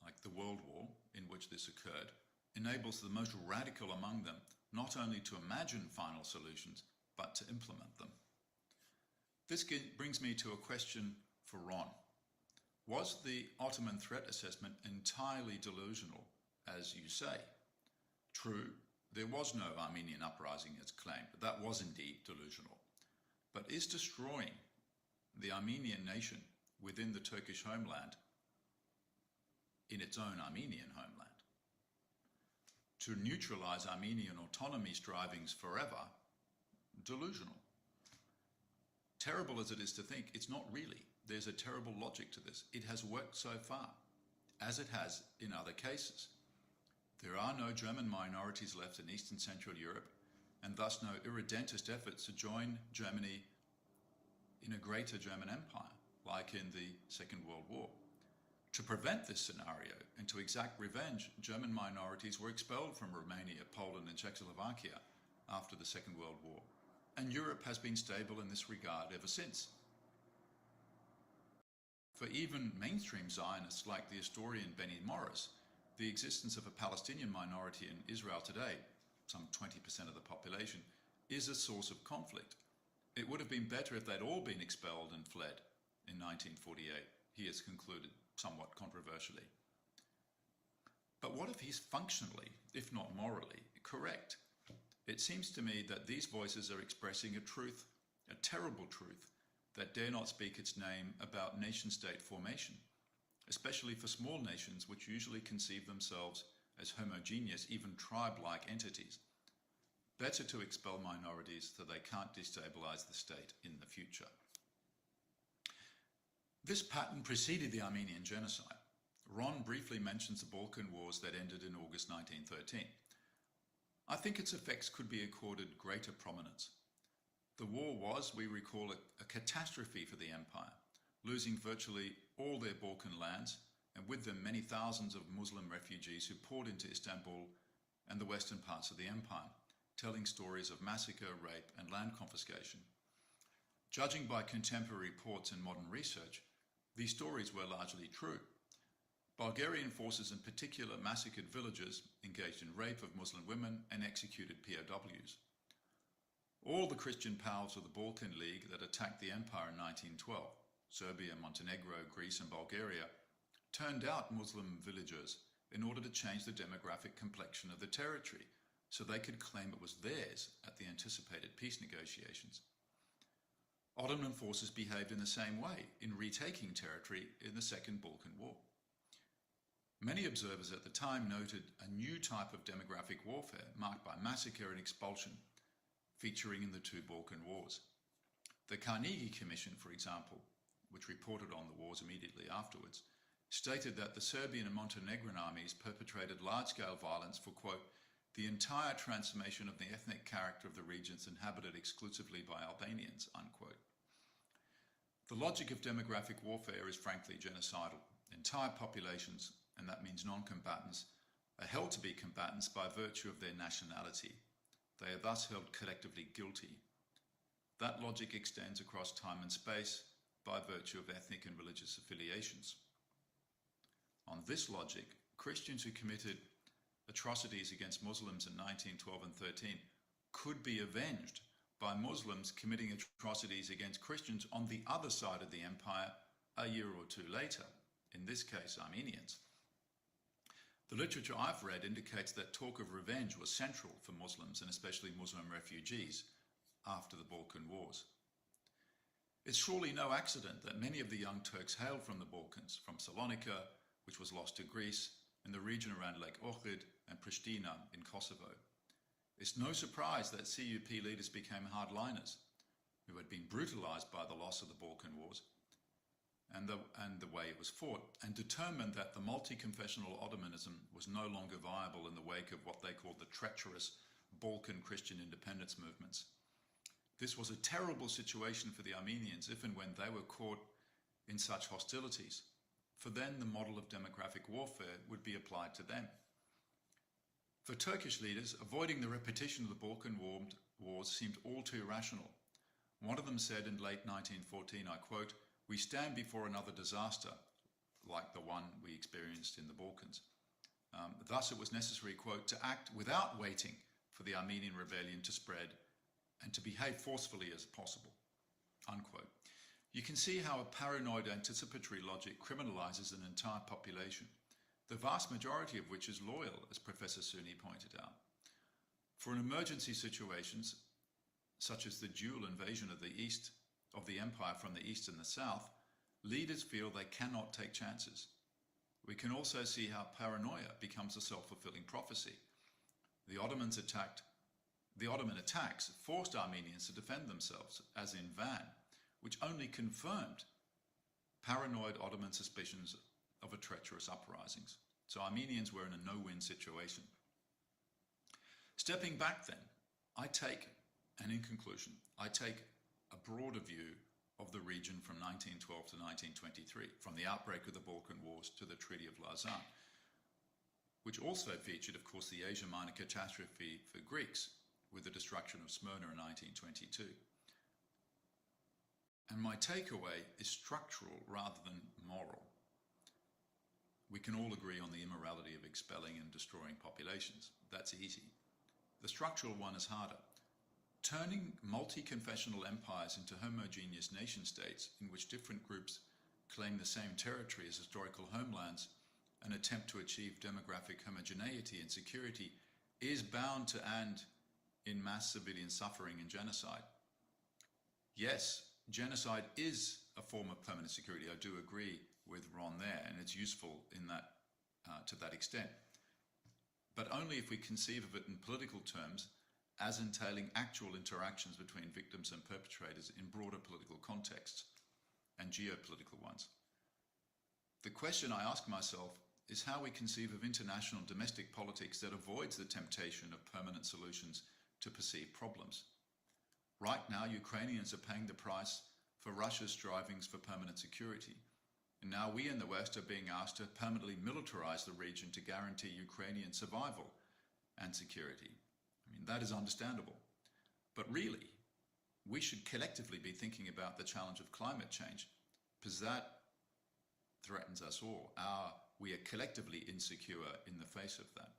like the World War in which this occurred, enables the most radical among them not only to imagine final solutions, but to implement them. This brings me to a question for Ron. Was the Ottoman threat assessment entirely delusional, as you say? True, there was no Armenian uprising as claimed, but that was indeed delusional. But is destroying the Armenian nation within the Turkish homeland, in its own Armenian homeland, to neutralize Armenian autonomy strivings forever, delusional? Terrible as it is to think, it's not really. There's a terrible logic to this. It has worked so far, as it has in other cases. There are no German minorities left in Eastern Central Europe, and thus no irredentist efforts to join Germany in a greater German empire, like in the Second World War. To prevent this scenario and to exact revenge, German minorities were expelled from Romania, Poland, and Czechoslovakia after the Second World War, and Europe has been stable in this regard ever since. For even mainstream Zionists like the historian Benny Morris, the existence of a Palestinian minority in Israel today, some 20% of the population, is a source of conflict. It would have been better if they'd all been expelled and fled in 1948, he has concluded, somewhat controversially. But what if he's functionally, if not morally, correct? It seems to me that these voices are expressing a truth, a terrible truth, that dare not speak its name about nation-state formation, especially for small nations which usually conceive themselves as homogeneous, even tribe-like entities. better to expel minorities so they can't destabilize the state in the future. This pattern preceded the Armenian Genocide. Ron briefly mentions the Balkan Wars that ended in August 1913. I think its effects could be accorded greater prominence. The war was, we recall, a catastrophe for the empire, losing virtually all their Balkan lands, and with them many thousands of Muslim refugees who poured into Istanbul and the western parts of the empire, telling stories of massacre, rape, and land confiscation. Judging by contemporary reports and modern research, these stories were largely true. Bulgarian forces in particular massacred villagers, engaged in rape of Muslim women, and executed POWs. All the Christian powers of the Balkan League that attacked the empire in 1912, Serbia, Montenegro, Greece, and Bulgaria, turned out Muslim villagers in order to change the demographic complexion of the territory so they could claim it was theirs at the anticipated peace negotiations. Ottoman forces behaved in the same way in retaking territory in the Second Balkan War. Many observers at the time noted a new type of demographic warfare marked by massacre and expulsion, featuring in the two Balkan Wars. The Carnegie Commission, for example, which reported on the wars immediately afterwards, stated that the Serbian and Montenegrin armies perpetrated large-scale violence for, quote, the entire transformation of the ethnic character of the regions inhabited exclusively by Albanians, unquote. The logic of demographic warfare is frankly genocidal. Entire populations, and that means non-combatants, are held to be combatants by virtue of their nationality. They are thus held collectively guilty. That logic extends across time and space by virtue of ethnic and religious affiliations. On this logic, Christians who committed atrocities against Muslims in 1912 and 13 could be avenged by Muslims committing atrocities against Christians on the other side of the empire a year or two later, in this case Armenians. The literature I've read indicates that talk of revenge was central for Muslims and especially Muslim refugees after the Balkan Wars. It's surely no accident that many of the young Turks hailed from the Balkans, from Salonika, which was lost to Greece, and the region around Lake Ohrid and Pristina in Kosovo. It's no surprise that CUP leaders became hardliners who had been brutalized by the loss of the Balkan Wars and the way it was fought, and determined that the multi-confessional Ottomanism was no longer viable in the wake of what they called the treacherous Balkan Christian independence movements. This was a terrible situation for the Armenians if and when they were caught in such hostilities, for then the model of demographic warfare would be applied to them. For Turkish leaders, avoiding the repetition of the Balkan wars seemed all too rational. One of them said in late 1914, I quote, "We stand before another disaster, like the one we experienced in the Balkans. Thus it was necessary, quote, to act without waiting for the Armenian rebellion to spread and to behave forcefully as possible," unquote. You can see how a paranoid anticipatory logic criminalizes an entire population, the vast majority of which is loyal, as Professor Suny pointed out. For in emergency situations, such as the dual invasion of the empire from the east and the south, leaders feel they cannot take chances. We can also see how paranoia becomes a self-fulfilling prophecy. The Ottoman attacks forced Armenians to defend themselves, as in Van, which only confirmed paranoid Ottoman suspicions of a treacherous uprisings. So Armenians were in a no-win situation. Stepping back then, and in conclusion, I take a broader view of the region from 1912 to 1923, from the outbreak of the Balkan Wars to the Treaty of Lausanne, which also featured, of course, the Asia Minor catastrophe for Greeks with the destruction of Smyrna in 1922. And my takeaway is structural rather than moral. We can all agree on the immorality of expelling and destroying populations. That's easy. The structural one is harder. Turning multi-confessional empires into homogeneous nation states in which different groups claim the same territory as historical homelands and attempt to achieve demographic homogeneity and security is bound to end in mass civilian suffering and genocide. Yes, genocide is a form of permanent security. I do agree with Ron there, and it's useful in that to that extent. But only if we conceive of it in political terms as entailing actual interactions between victims and perpetrators in broader political contexts and geopolitical ones. The question I ask myself is how we conceive of international domestic politics that avoids the temptation of permanent solutions to perceived problems. Right now, Ukrainians are paying the price for Russia's strivings for permanent security. And now we in the West are being asked to permanently militarize the region to guarantee Ukrainian survival and security. I mean, that is understandable. But really, we should collectively be thinking about the challenge of climate change, because that threatens us all. We are collectively insecure in the face of that.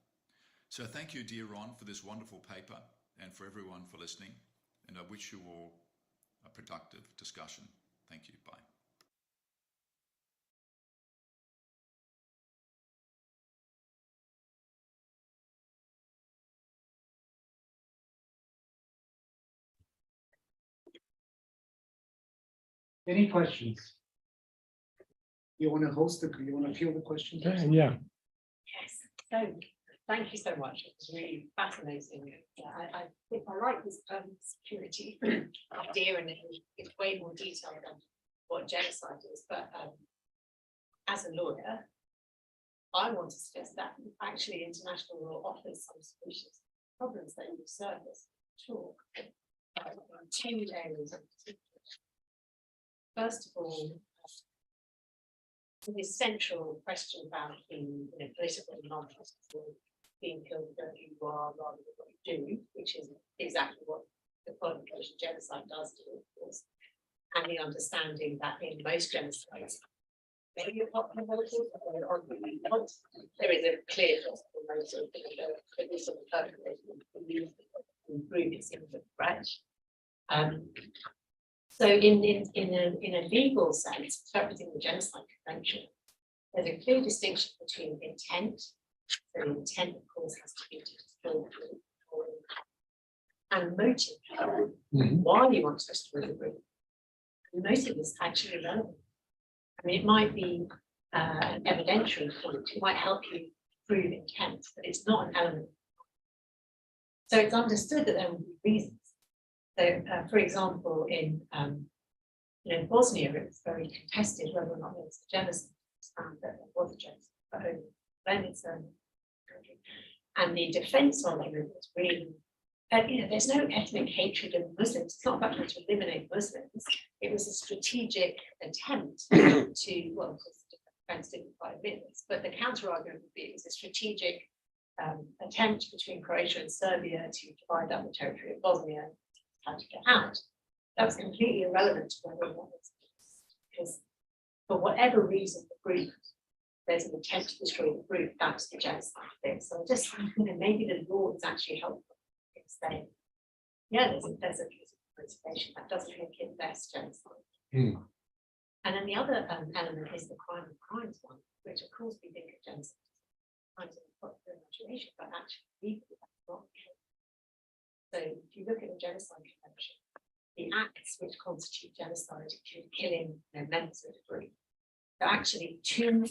So thank you, dear Ron, for this wonderful paper and for everyone for listening. And I wish you all a productive discussion. Thank you. Bye. Any questions? You want to you want to field the questions? Yeah. Yes, so thank you so much. It was really fascinating. I think I like this security idea, and it's way more detailed than what genocide is. But as a lawyer, I want to suggest that actually international law offers some solutions to problems that you surface talk in two areas in particular. First of all, the central question about being political and non-political, being killed for who you are rather than what you do, which is exactly what the qualification genocide does do, of course, and the understanding that in most genocides, maybe a popular motive, there is a clear possible motive that this sort of perpetrator can improve its imminent threat. So in a legal sense, interpreting the Genocide Convention, there's a clear distinction between intent, so the intent of course has to be to destroy the group, and motive, why you want to destroy the group. The motive is actually relevant. I mean, it might be an evidentiary point, it might help you prove intent, but it's not an element. So it's understood that there will be reasons. So, for example, in Bosnia, it was very contested whether or not there was a genocide. It's found that there was a genocide, but only when it's a country. And the defense argument was really that there's no ethnic hatred of Muslims. It's not about trying to eliminate Muslims. It was a strategic attempt to, well, of course, the defense didn't quite admit this, but the counter argument would be it was a strategic attempt between Croatia and Serbia to divide up the territory of Bosnia. How to get out. That was completely irrelevant to whether or not it's because for whatever reason the group, there's an attempt to destroy the group, that's the genocide thing. So just maybe the law is actually helpful in saying, yeah, there's a motivation that doesn't make it less genocide. And then the other element is the crime of crimes one, which of course we think of genocide crimes of popular imagination, but actually legally that's not the case. So if you look at the Genocide Convention, the acts which constitute genocide, killing members of the group, so actually two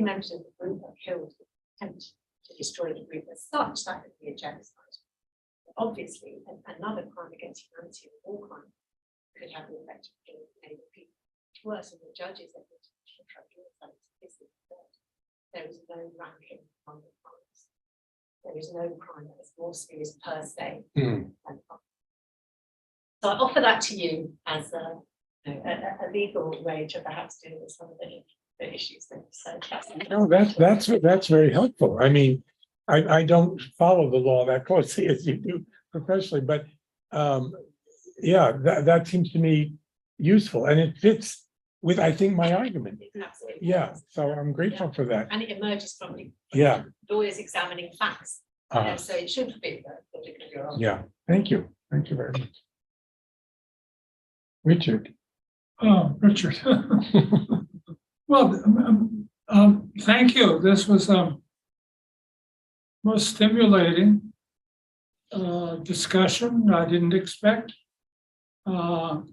members of the group are killed with attempt to destroy the group as such, that would be a genocide. But obviously, another crime against humanity or war crime could have the effect of killing many people. It's worse than the judges at the tribunal is that there is no ranking among the crimes. There is no crime that is more serious per se than crime. So I offer that to you as a legal way to perhaps deal with some of the issues. So that's very helpful. I mean, I don't follow the law that closely as you do professionally, but yeah, that seems to me useful, and it fits with, I think, my argument. Absolutely. Yeah, so I'm grateful for that. And it emerges from lawyers examining facts. So it should fit the yeah, thank you very much. Richard. Oh, Richard. Well, thank you. This was most stimulating discussion. I didn't expect.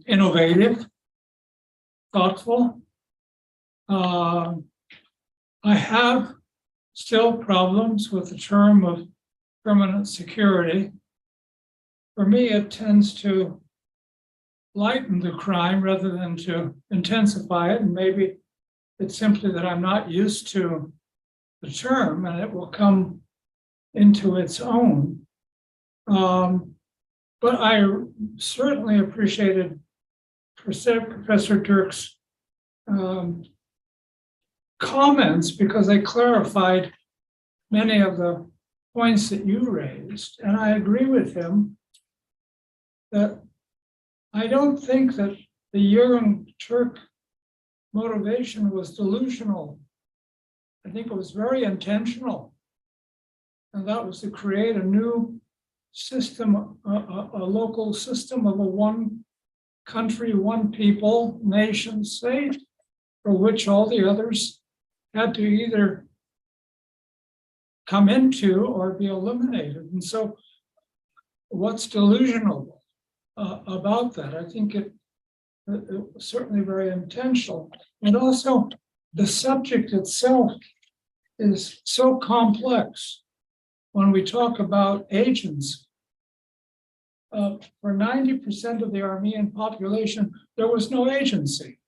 Innovative, thoughtful. I have still problems with the term of permanent security. for me, it tends to lighten the crime rather than to intensify it. And maybe it's simply that I'm not used to the term and it will come into its own. But I certainly appreciated Professor Dirk's comments because they clarified many of the points that you raised. And I agree with him that I don't think that the Young Turk motivation was delusional. I think it was very intentional. And that was to create a new system, a local system of a one country, one people, nation state, for which all the others had to either come into or be eliminated. And so what's delusional about that? I think it was certainly very intentional. And also the subject itself is so complex. When we talk about agents, for 90% of the Armenian population, there was no agency.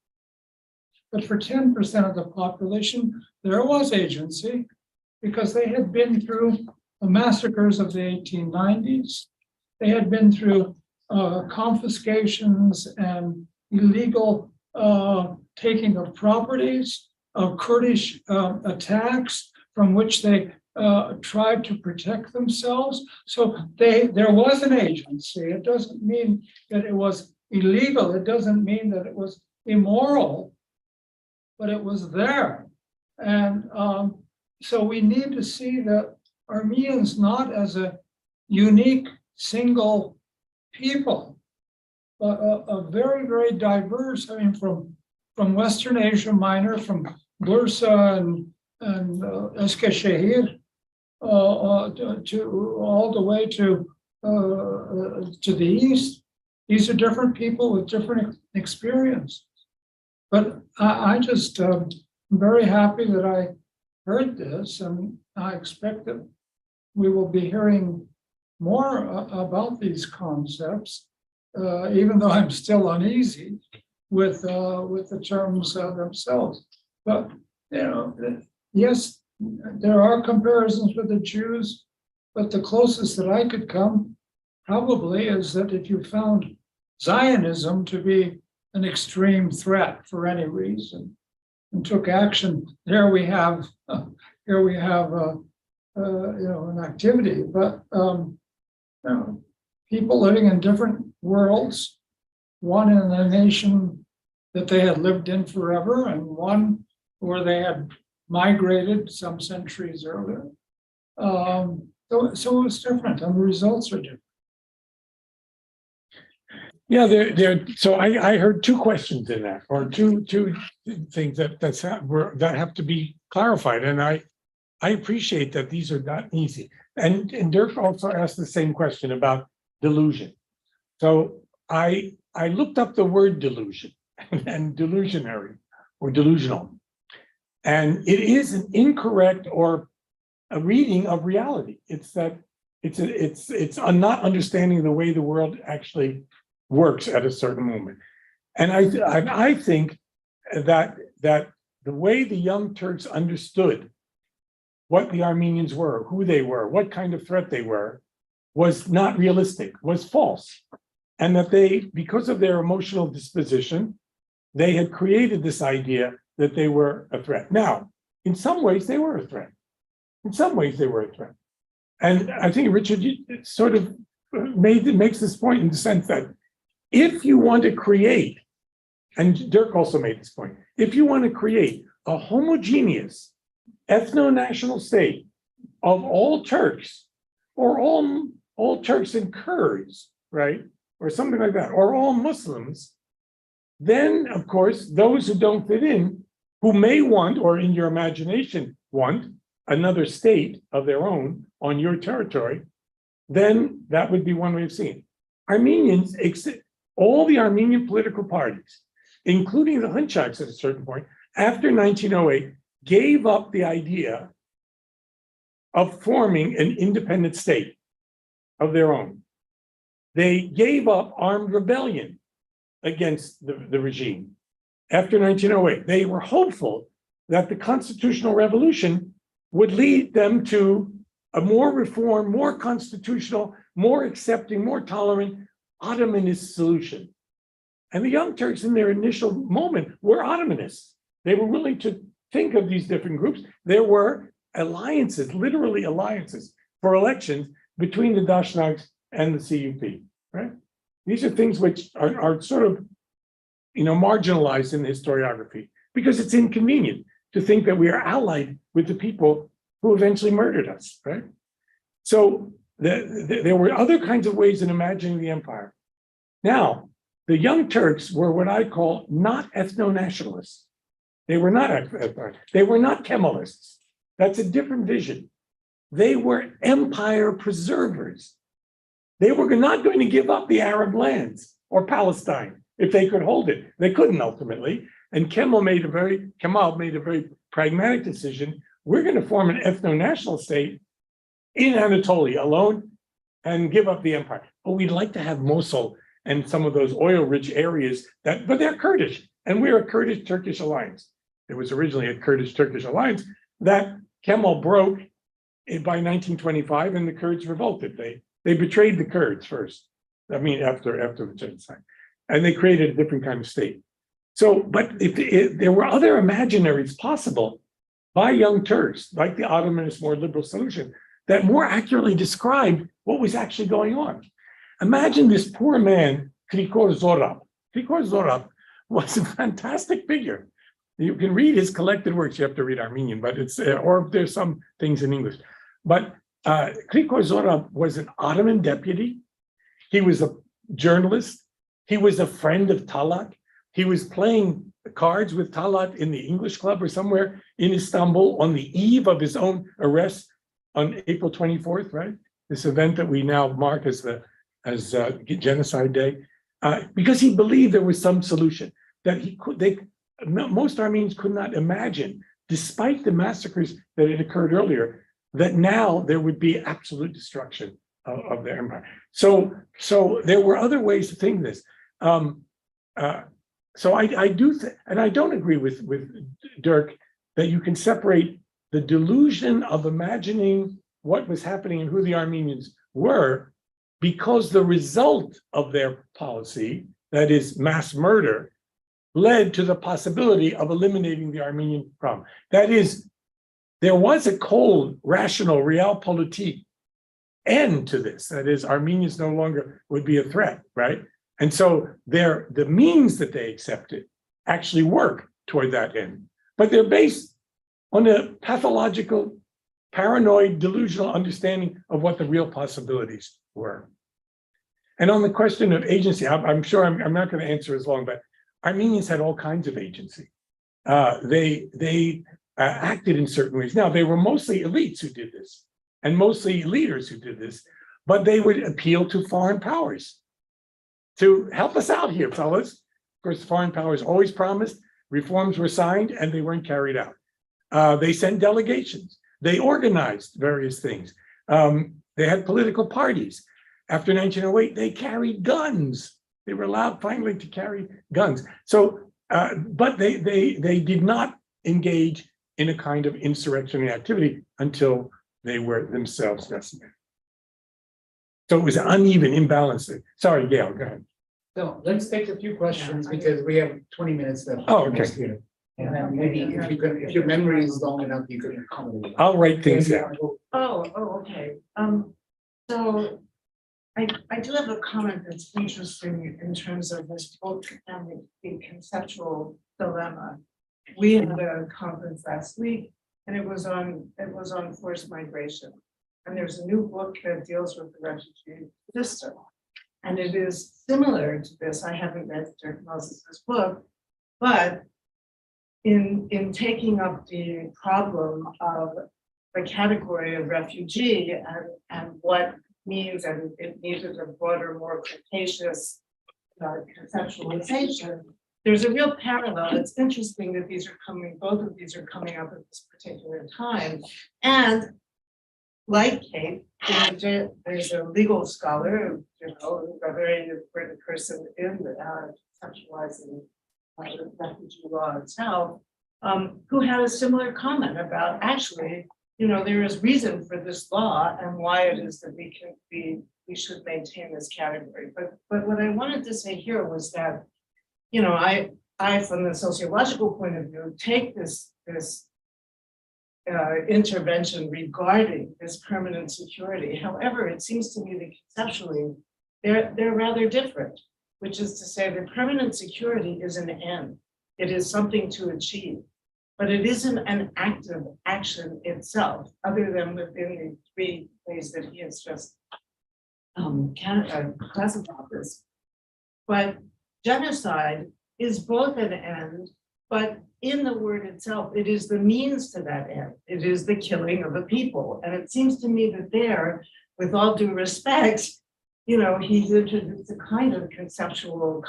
But for 10% of the population, there was agency because they had been through the massacres of the 1890s. They had been through confiscations and illegal taking of properties, Kurdish attacks from which they tried to protect themselves. So there was an agency. It doesn't mean that it was illegal. It doesn't mean that it was immoral, but it was there. And so we need to see the Armenians not as a unique single people, but a very, very diverse, I mean, from Western Asia Minor, from Bursa and Eskişehir, to all the way to the east. These are different people with different experiences. But I just am very happy that I heard this, and I expect that we will be hearing more about these concepts, even though I'm still uneasy with the terms themselves. But you know, yes, there are comparisons with the Jews, but the closest that I could come probably is that if you found Zionism to be an extreme threat for any reason and took action, here we have an activity. But people living in different worlds, one in a nation that they had lived in forever, and one where they had migrated some centuries earlier. So it's different, and the results are different. Yeah, so I heard two questions in that, or two things that have to be clarified, and I appreciate that these are not easy. And Dirk also asked the same question about delusion. So I looked up the word delusion and delusionary or delusional, and it is an incorrect or a reading of reality. It's that it's not understanding the way the world actually works at a certain moment. And I think that the way the Young Turks understood what the Armenians were, who they were, what kind of threat they were, was not realistic, was false. And that they, because of their emotional disposition, they had created this idea that they were a threat. Now, in some ways, they were a threat. In some ways, they were a threat. And I think Richard sort of makes this point in the sense that if you want to create, and Dirk also made this point, if you want to create a homogeneous ethno-national state of all Turks, or all Turks and Kurds, right, or something like that, or all Muslims, then, of course, those who don't fit in, who may want, or in your imagination want, another state of their own on your territory, then that would be one way of seeing it. Armenians, all the Armenian political parties, including the Hunchaks at a certain point, after 1908, gave up the idea of forming an independent state of their own. they gave up armed rebellion against the regime. After 1908, they were hopeful that the constitutional revolution would lead them to a more reformed, more constitutional, more accepting, more tolerant Ottomanist solution. And the Young Turks in their initial moment were Ottomanists. They were willing to think of these different groups. There were alliances, literally alliances for elections between the Dashnaks and the CUP, right? These are things which are sort of, marginalized in the historiography because it's inconvenient to think that we are allied with the people who eventually murdered us, right? So there were other kinds of ways in imagining the empire. Now, the Young Turks were what I call not ethno-nationalists. They were not they were not Kemalists. That's a different vision. They were empire preservers. They were not going to give up the Arab lands or Palestine if they could hold it. They couldn't ultimately. And Kemal made a very pragmatic decision. We're going to form an ethno-national state in Anatolia alone and give up the empire. But we'd like to have Mosul and some of those oil-rich areas but they're Kurdish, and we're a Kurdish-Turkish alliance. There was originally a Kurdish-Turkish alliance that Kemal broke by 1925, and the Kurds revolted. They betrayed the Kurds first. After the genocide, and they created a different kind of state. So, but if there were other imaginaries possible by Young Turks, like the Ottomanist more liberal solution, that more accurately described what was actually going on. Imagine this poor man, Grigor Suny. Grigor Suny was a fantastic figure. You can read his collected works. You have to read Armenian, but or there's some things in English. But Grigor Suny was an Ottoman deputy. He was a journalist. He was a friend of Talat. He was playing cards with Talat in the English club or somewhere in Istanbul on the eve of his own arrest on April 24th, right? This event that we now mark as Genocide Day, because he believed there was some solution that most Armenians could not imagine, despite the massacres that had occurred earlier, that now there would be absolute destruction of their empire. So there were other ways to think this. So I do, and I don't agree with Dirk that you can separate the delusion of imagining what was happening and who the Armenians were, because the result of their policy, that is mass murder, led to the possibility of eliminating the Armenian problem. That is, there was a cold, rational, realpolitik end to this. That is, Armenians no longer would be a threat, right? And so the means that they accepted actually work toward that end. But they're based on a pathological, paranoid, delusional understanding of what the real possibilities were. And on the question of agency, I'm sure I'm not going to answer as long, but Armenians had all kinds of agency. They acted in certain ways. Now, they were mostly elites who did this, and mostly leaders who did this, but they would appeal to foreign powers to help us out here, fellas. Of course, foreign powers always promised, reforms were signed, and they weren't carried out. They sent delegations. They organized various things. They had political parties. After 1908, they carried guns. They were allowed finally to carry guns. So, but they did not engage in a kind of insurrectionary activity until they were themselves decimated. So it was uneven, imbalanced. Sorry, Gail, go ahead. So let's take a few questions because we have 20 minutes left. Oh, okay. Here. And then maybe if your memory is long enough, you could accommodate. I'll write things down. Okay. So I do have a comment that's interesting in terms of this book and the conceptual dilemma. We had a conference last week, and it was on forced migration. And there's a new book that deals with the refugee system. And it is similar to this. I haven't read Dirk Moses' book, but in taking up the problem of the category of refugee and what means, and it needed a broader, more capacious conceptualization, there's a real parallel. It's interesting that both of these are coming up at this particular time. And like Kate, there's a legal scholar, a very important person in conceptualizing refugee law itself, who had a similar comment about actually, there is reason for this law and why it is that we should maintain this category. But what I wanted to say here was that, I from the sociological point of view, take this intervention regarding this permanent security. However, it seems to me that conceptually they're rather different, which is to say that permanent security is an end. It is something to achieve, but it isn't an active action itself, other than within the three ways that he has just classified this. But genocide is both an end, but in the word itself, it is the means to that end. It is the killing of a people. And it seems to me that there, with all due respect, he's introduced a kind of conceptual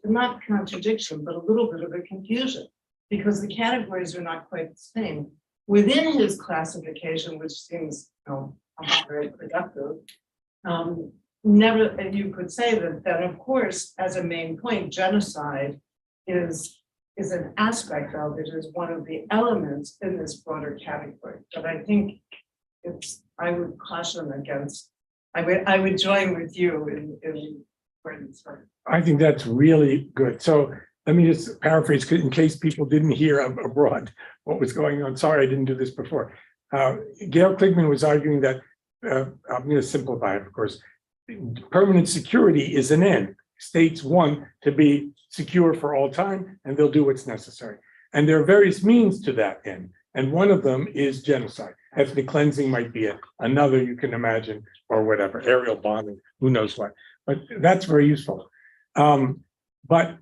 not contradiction, but a little bit of a confusion, because the categories are not quite the same. Within his classification, which seems very productive, you could say that of course, as a main point, genocide is an aspect of it, is one of the elements in this broader category. But I think I would caution against, I would join with you in where it's from. I think that's really good. So let me just paraphrase in case people didn't hear abroad what was going on. Sorry, I didn't do this before. Gail Kligman was arguing that, I'm going to simplify it, of course, permanent security is an end. States want to be secure for all time, and they'll do what's necessary. And there are various means to that end. And one of them is genocide. Ethnic cleansing might be another you can imagine, or whatever, aerial bombing, who knows what. But that's very useful. What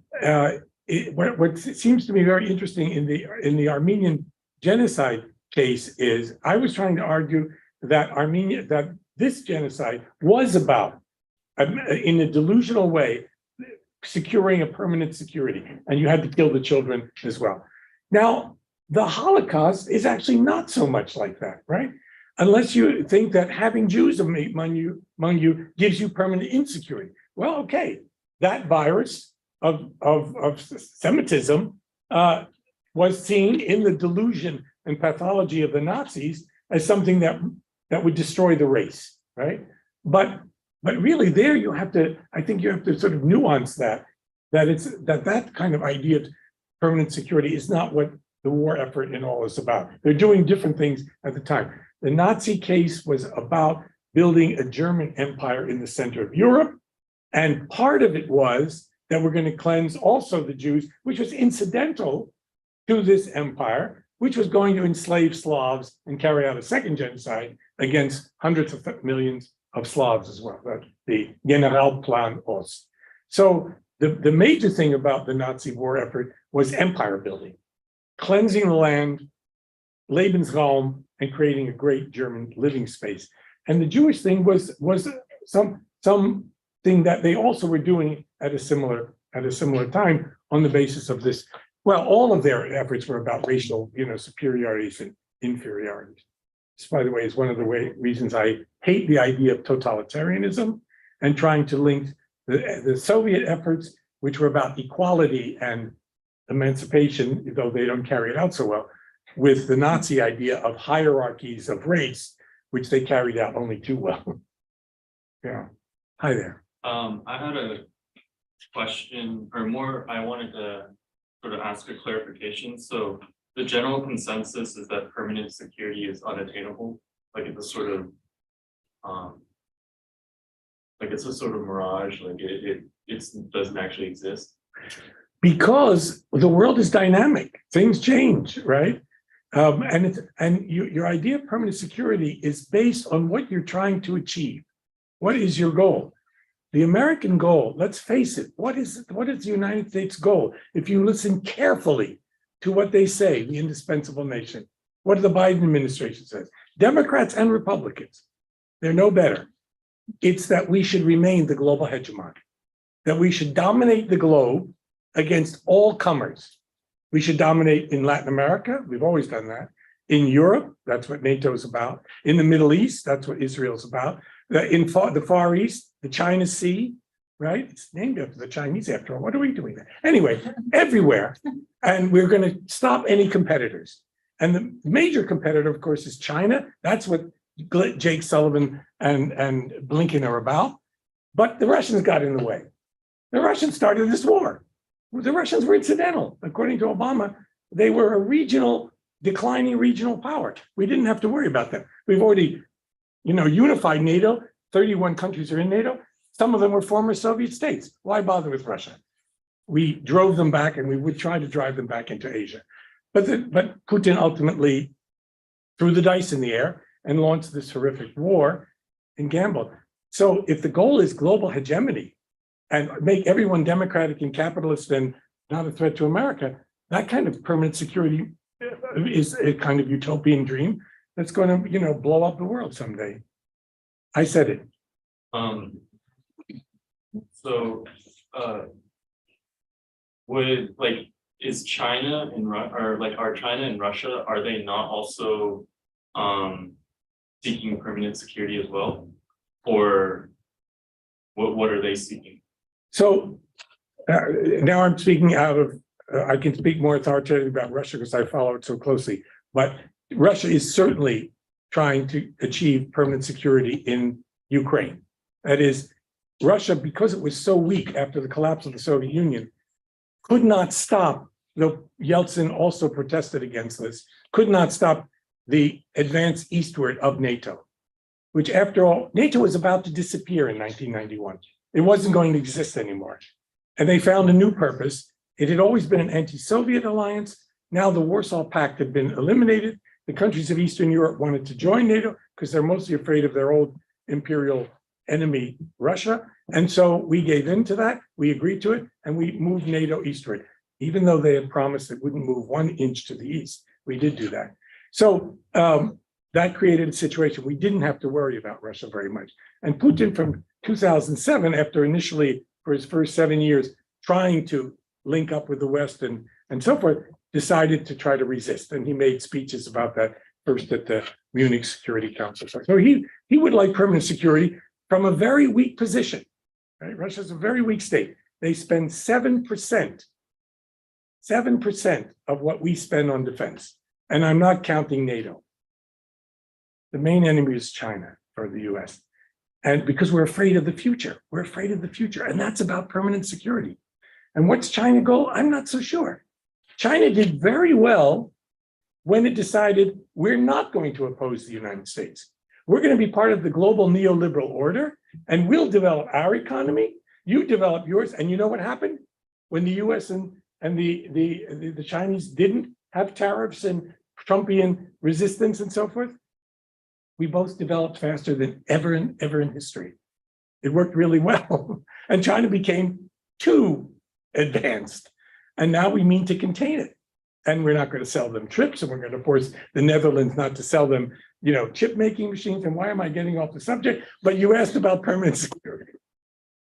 seems to me very interesting in the Armenian genocide case is, I was trying to argue that this genocide was about, in a delusional way, securing a permanent security, and you had to kill the children as well. Now, the Holocaust is actually not so much like that, right? Unless you think that having Jews among you gives you permanent insecurity. Well, okay, that virus of Semitism was seen in the delusion and pathology of the Nazis as something that would destroy the race, right? But really there I think you have to sort of nuance that kind of idea of permanent security is not what the war effort and all is about. They're doing different things at the time. The Nazi case was about building a German empire in the center of Europe. And part of it was that we're going to cleanse also the Jews, which was incidental to this empire, which was going to enslave Slavs and carry out a second genocide against hundreds of millions of Slavs as well, the Generalplan Ost. So the major thing about the Nazi war effort was empire building, cleansing the land, Lebensraum, and creating a great German living space. And the Jewish thing was something that they also were doing at a similar time on the basis of this. Well, all of their efforts were about racial, superiorities and inferiorities. This, by the way, is one of the reasons I hate the idea of totalitarianism and trying to link the Soviet efforts, which were about equality and emancipation, though they don't carry it out so well, with the Nazi idea of hierarchies of race, which they carried out only too well. Yeah. Hi there. I had a question, or more, I wanted to sort of ask a clarification. So the general consensus is that permanent security is unattainable, like it's a sort of mirage, like it doesn't actually exist. Because the world is dynamic, things change, right? Your idea of permanent security is based on what you're trying to achieve. What is your goal? The American goal, let's face it, what is the United States goal? If you listen carefully to what they say, the indispensable nation, what the Biden administration says, Democrats and Republicans, they're no better. It's that we should remain the global hegemon, that we should dominate the globe against all comers. We should dominate in Latin America, we've always done that, In Europe, that's what NATO is about. In the Middle East, that's what Israel's about. In the Far East, the China Sea, right? It's named after the Chinese after all. What are we doing there? Anyway, everywhere. And we're going to stop any competitors. And the major competitor, of course, is China. That's what Jake Sullivan and Blinken are about. But the Russians got in the way. The Russians started this war. The Russians were incidental. According to Obama, they were a declining regional power. We didn't have to worry about them. We've already, unified NATO. 31 countries are in NATO. Some of them were former Soviet states. Why bother with Russia? We drove them back, and we would try to drive them back into Asia. But Putin ultimately threw the dice in the air and launched this horrific war and gambled. So if the goal is global hegemony and make everyone democratic and capitalist and not a threat to America, that kind of permanent security is a kind of utopian dream that's going to, blow up the world someday. I said it. Is China and are China and Russia, are they not also seeking permanent security as well? Or what are they seeking? So now I'm speaking out of, I can speak more authoritatively about Russia because I follow it so closely, but Russia is certainly trying to achieve permanent security in Ukraine. That is, Russia, because it was so weak after the collapse of the Soviet Union, could not stop, though Yeltsin also protested against this, could not stop the advance eastward of NATO, which after all, NATO was about to disappear in 1991. It wasn't going to exist anymore. And they found a new purpose. It had always been an anti-Soviet alliance. Now the Warsaw Pact had been eliminated. The countries of Eastern Europe wanted to join NATO because they're mostly afraid of their old imperial enemy, Russia. And so we gave in to that, we agreed to it, and we moved NATO eastward. Even though they had promised it wouldn't move 1 inch to the east, we did do that. So that created a situation we didn't have to worry about Russia very much. And Putin from 2007, after initially for his first 7 years trying to link up with the West and so forth, decided to try to resist. And he made speeches about that first at the Munich Security Council. So he would like permanent security from a very weak position. Right? Russia's a very weak state. They spend 7% of what we spend on defense. And I'm not counting NATO. The main enemy is China or the US. And because we're afraid of the future, and that's about permanent security. And what's China's goal? I'm not so sure. China did very well when it decided we're not going to oppose the United States. We're going to be part of the global neoliberal order, and we'll develop our economy. You develop yours. And you know what happened? When the US and the Chinese didn't have tariffs and Trumpian resistance and so forth, we both developed faster than ever in history. It worked really well. And China became too advanced. And now we mean to contain it. And we're not going to sell them chips, and we're going to force the Netherlands not to sell them, chip making machines. And why am I getting off the subject? But you asked about permanent security.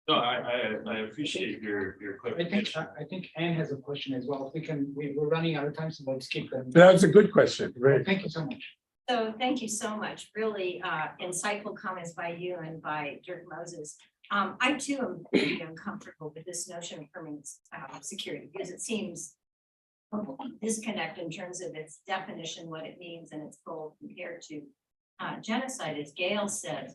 No, I appreciate your clarification. I think Anne has a question as well. We're running out of time, so let's keep them. That was a good question. Right. Thank you so much. So thank you so much. Really insightful comments by you and by Dirk Moses. I too am very uncomfortable with this notion of permanent security because it seems a disconnect in terms of its definition, what it means, and its goal compared to genocide, as Gail said.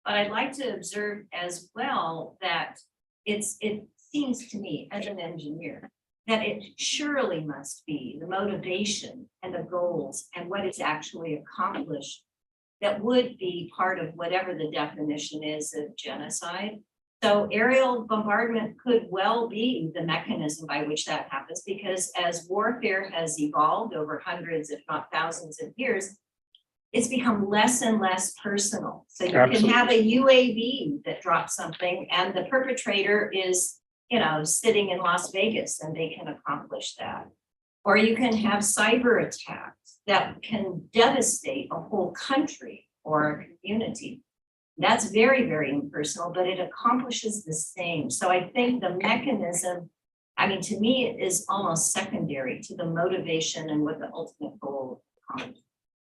But I'd like to observe as well that it seems to me as an engineer that it surely must be the motivation and the goals and what is actually accomplished that would be part of whatever the definition is of genocide. So aerial bombardment could well be the mechanism by which that happens, because as warfare has evolved over hundreds, if not thousands of years, it's become less and less personal. So you can have a UAV that drops something and the perpetrator is, sitting in Las Vegas and they can accomplish that. Or you can have cyber attacks that can devastate a whole country or a community. That's very, very impersonal, but it accomplishes the same. So I think the mechanism, to me, it is almost secondary to the motivation and what the ultimate goal of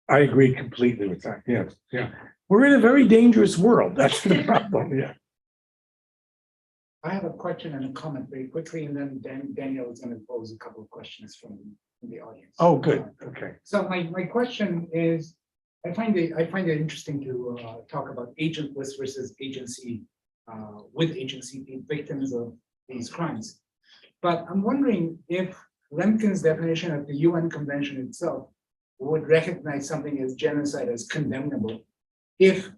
I agree completely with that. Yes, yeah. We're in a very dangerous world. That's the problem. Yeah. I have a question and a comment very quickly, and then Daniel is going to pose a couple of questions from the audience. Oh, good. Okay. So my question is, I find it interesting to talk about agentless versus agency, with agency victims of these crimes. But I'm wondering if Lemkin's definition of the UN Convention itself would recognize something as genocide as condemnable if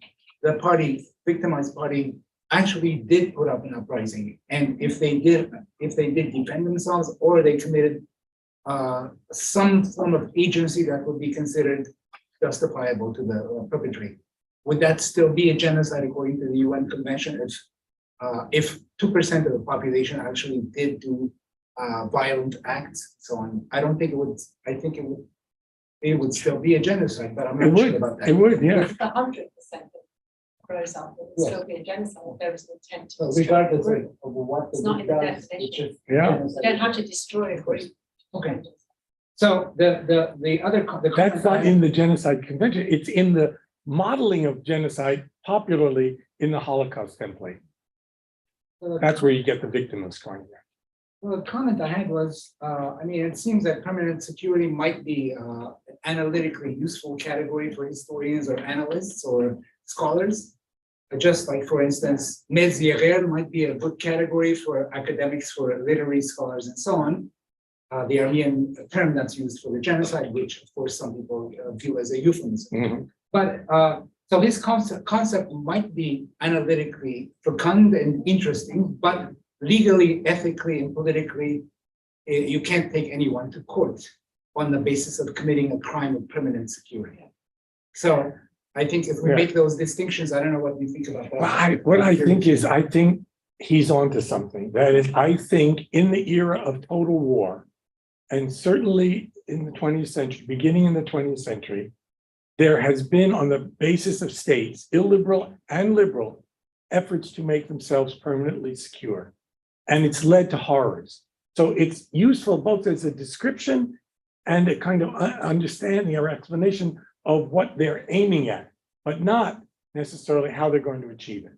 the victimized party actually did put up an uprising, and if they did defend themselves, or they committed some form of agency that would be considered justifiable to the perpetrator. Would that still be a genocide according to the UN Convention if 2% of the population actually did do violent acts, so on? I don't think it would. I think it would still be a genocide, but I'm not sure about that. It would, yeah. If 100%, for example, it would still be a genocide if there was an intent to. So destroy regardless a group. of what It's the not in the does, definition. it's just Yeah. genocide. You don't have to destroy a group. Okay. So the other That's not in the Genocide Convention. It's in the modeling of genocide, popularly in the Holocaust template. That's where you get the victim list going there. Well, the comment I had was, I mean, it seems that permanent security might be an analytically useful category for historians or analysts or scholars. Just like, for instance, Mézières might be a good category for academics, for literary scholars, and so on. The Armenian term that's used for the genocide, which of course some people view as a euphemism. Mhm. But so this concept might be analytically fecund and interesting, but legally, ethically, and politically, you can't take anyone to court on the basis of committing a crime of permanent security. So I think if we Yeah. make those distinctions, I don't know what you think about that. What I think is, I think he's onto something. That is, I think in the era of total war, and certainly in the 20th century, beginning in the 20th century, there has been, on the basis of states, illiberal and liberal, efforts to make themselves permanently secure. And it's led to horrors. So it's useful both as a description and a kind of understanding or explanation of what they're aiming at, but not necessarily how they're going to achieve it.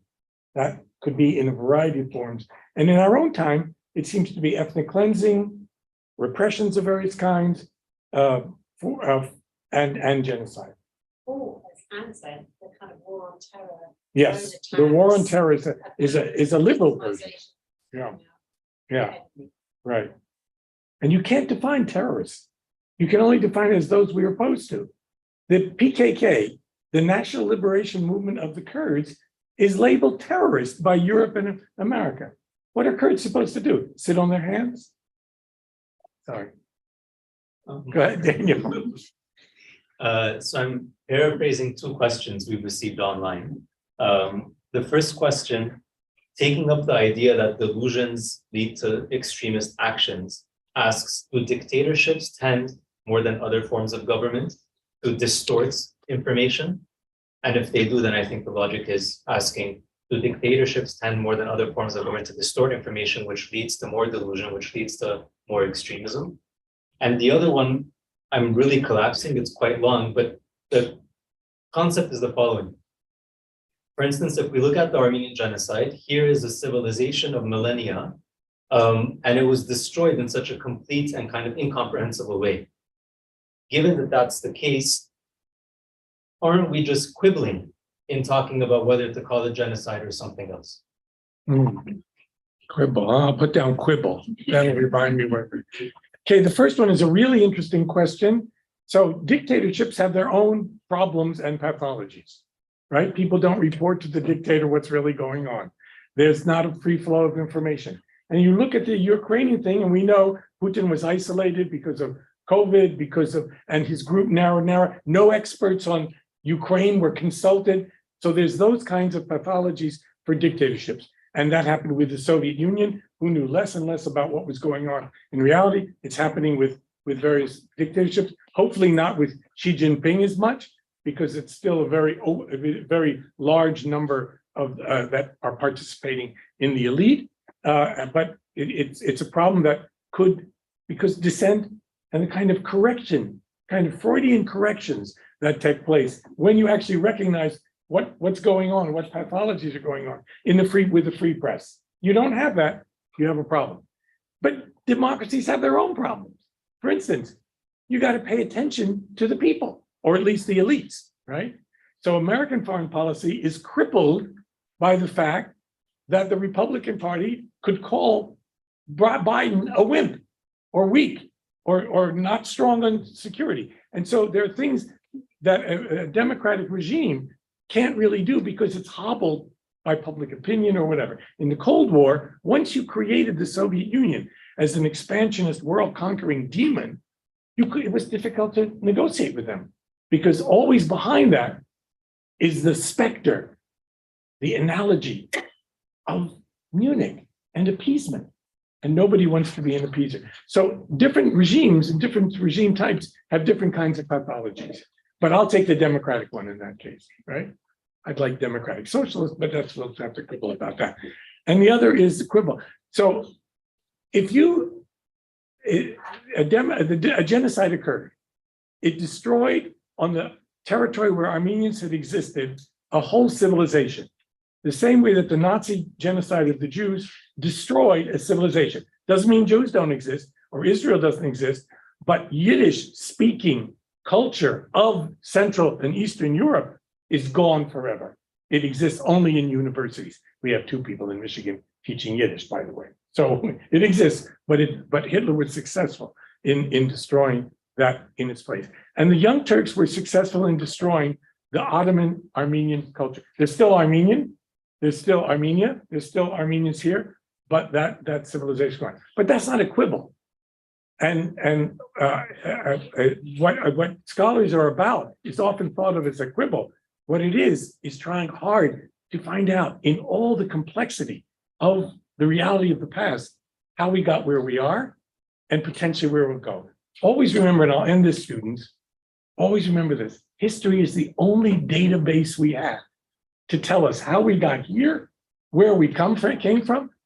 That could be in a variety of forms. And in our own time, it seems to be ethnic cleansing, repressions of various kinds, and genocide. Or, as Anne said, the kind of war on terror. Yes, the war on terror is a liberal version. Yeah. Yeah, right. And you can't define terrorists. You can only define it as those we are opposed to. The PKK, the National Liberation Movement of the Kurds, is labeled terrorist by Europe and America. What are Kurds supposed to do? Sit on their hands? Sorry. Go ahead, Daniel. So I'm paraphrasing two questions we've received online. The first question, taking up the idea that delusions lead to extremist actions, asks, do dictatorships tend, more than other forms of government, to distort information? And if they do, then I think the logic is asking, do dictatorships tend more than other forms of government to distort information, which leads to more delusion, which leads to more extremism? And the other one, I'm really collapsing, it's quite long, but the concept is the following. For instance, if we look at the Armenian Genocide, here is a civilization of millennia, and it was destroyed in such a complete and kind of incomprehensible way. Given that that's the case, aren't we just quibbling in talking about whether to call it genocide or something else? Quibble, I'll put down quibble. That'll remind me where. Okay, the first one is a really interesting question. So dictatorships have their own problems and pathologies, right? People don't report to the dictator what's really going on. There's not a free flow of information. And you look at the Ukrainian thing, and we know Putin was isolated because of COVID, and his group narrow. No experts on Ukraine were consulted. So there's those kinds of pathologies for dictatorships. And that happened with the Soviet Union, who knew less and less about what was going on. In reality, it's happening with various dictatorships, hopefully not with Xi Jinping as much, because it's still a very large number of that are participating in the elite. But it's a problem that could, because dissent and the kind of correction kind of Freudian corrections that take place when you actually recognize what's going on, what pathologies are going on with the free press. You don't have that, you have a problem. But democracies have their own problems. For instance, you got to pay attention to the people, or at least the elites, right? So American foreign policy is crippled by the fact that the Republican Party could call Biden a wimp or weak or not strong on security. And so there are things that a democratic regime can't really do because it's hobbled by public opinion or whatever. In the Cold War, once you created the Soviet Union as an expansionist world-conquering demon, it was difficult to negotiate with them because always behind that is the specter, the analogy of Munich and appeasement. And nobody wants to be an appeaser. So different regimes and different regime types have different kinds of pathologies. But I'll take the democratic one in that case, right? I'd like democratic socialist, but we'll have to quibble about that. And the other is the quibble. So if a genocide occurred, it destroyed on the territory where Armenians had existed a whole civilization. The same way that the Nazi genocide of the Jews destroyed a civilization. Doesn't mean Jews don't exist or Israel doesn't exist, but Yiddish speaking culture of Central and Eastern Europe is gone forever. It exists only in universities. We have 2 people in Michigan teaching Yiddish, by the way. So it exists, but Hitler was successful in destroying that in its place. And the Young Turks were successful in destroying the Ottoman Armenian culture. They're still Armenian. There's still Armenia, there's still Armenians here, but that civilization gone. But that's not a quibble. And what scholars are about is often thought of as a quibble. What it is trying hard to find out in all the complexity of the reality of the past, how we got where we are and potentially where we'll go. Always remember, and I'll end this, students, always remember this, history is the only database we have to tell us how we got here, where we came from,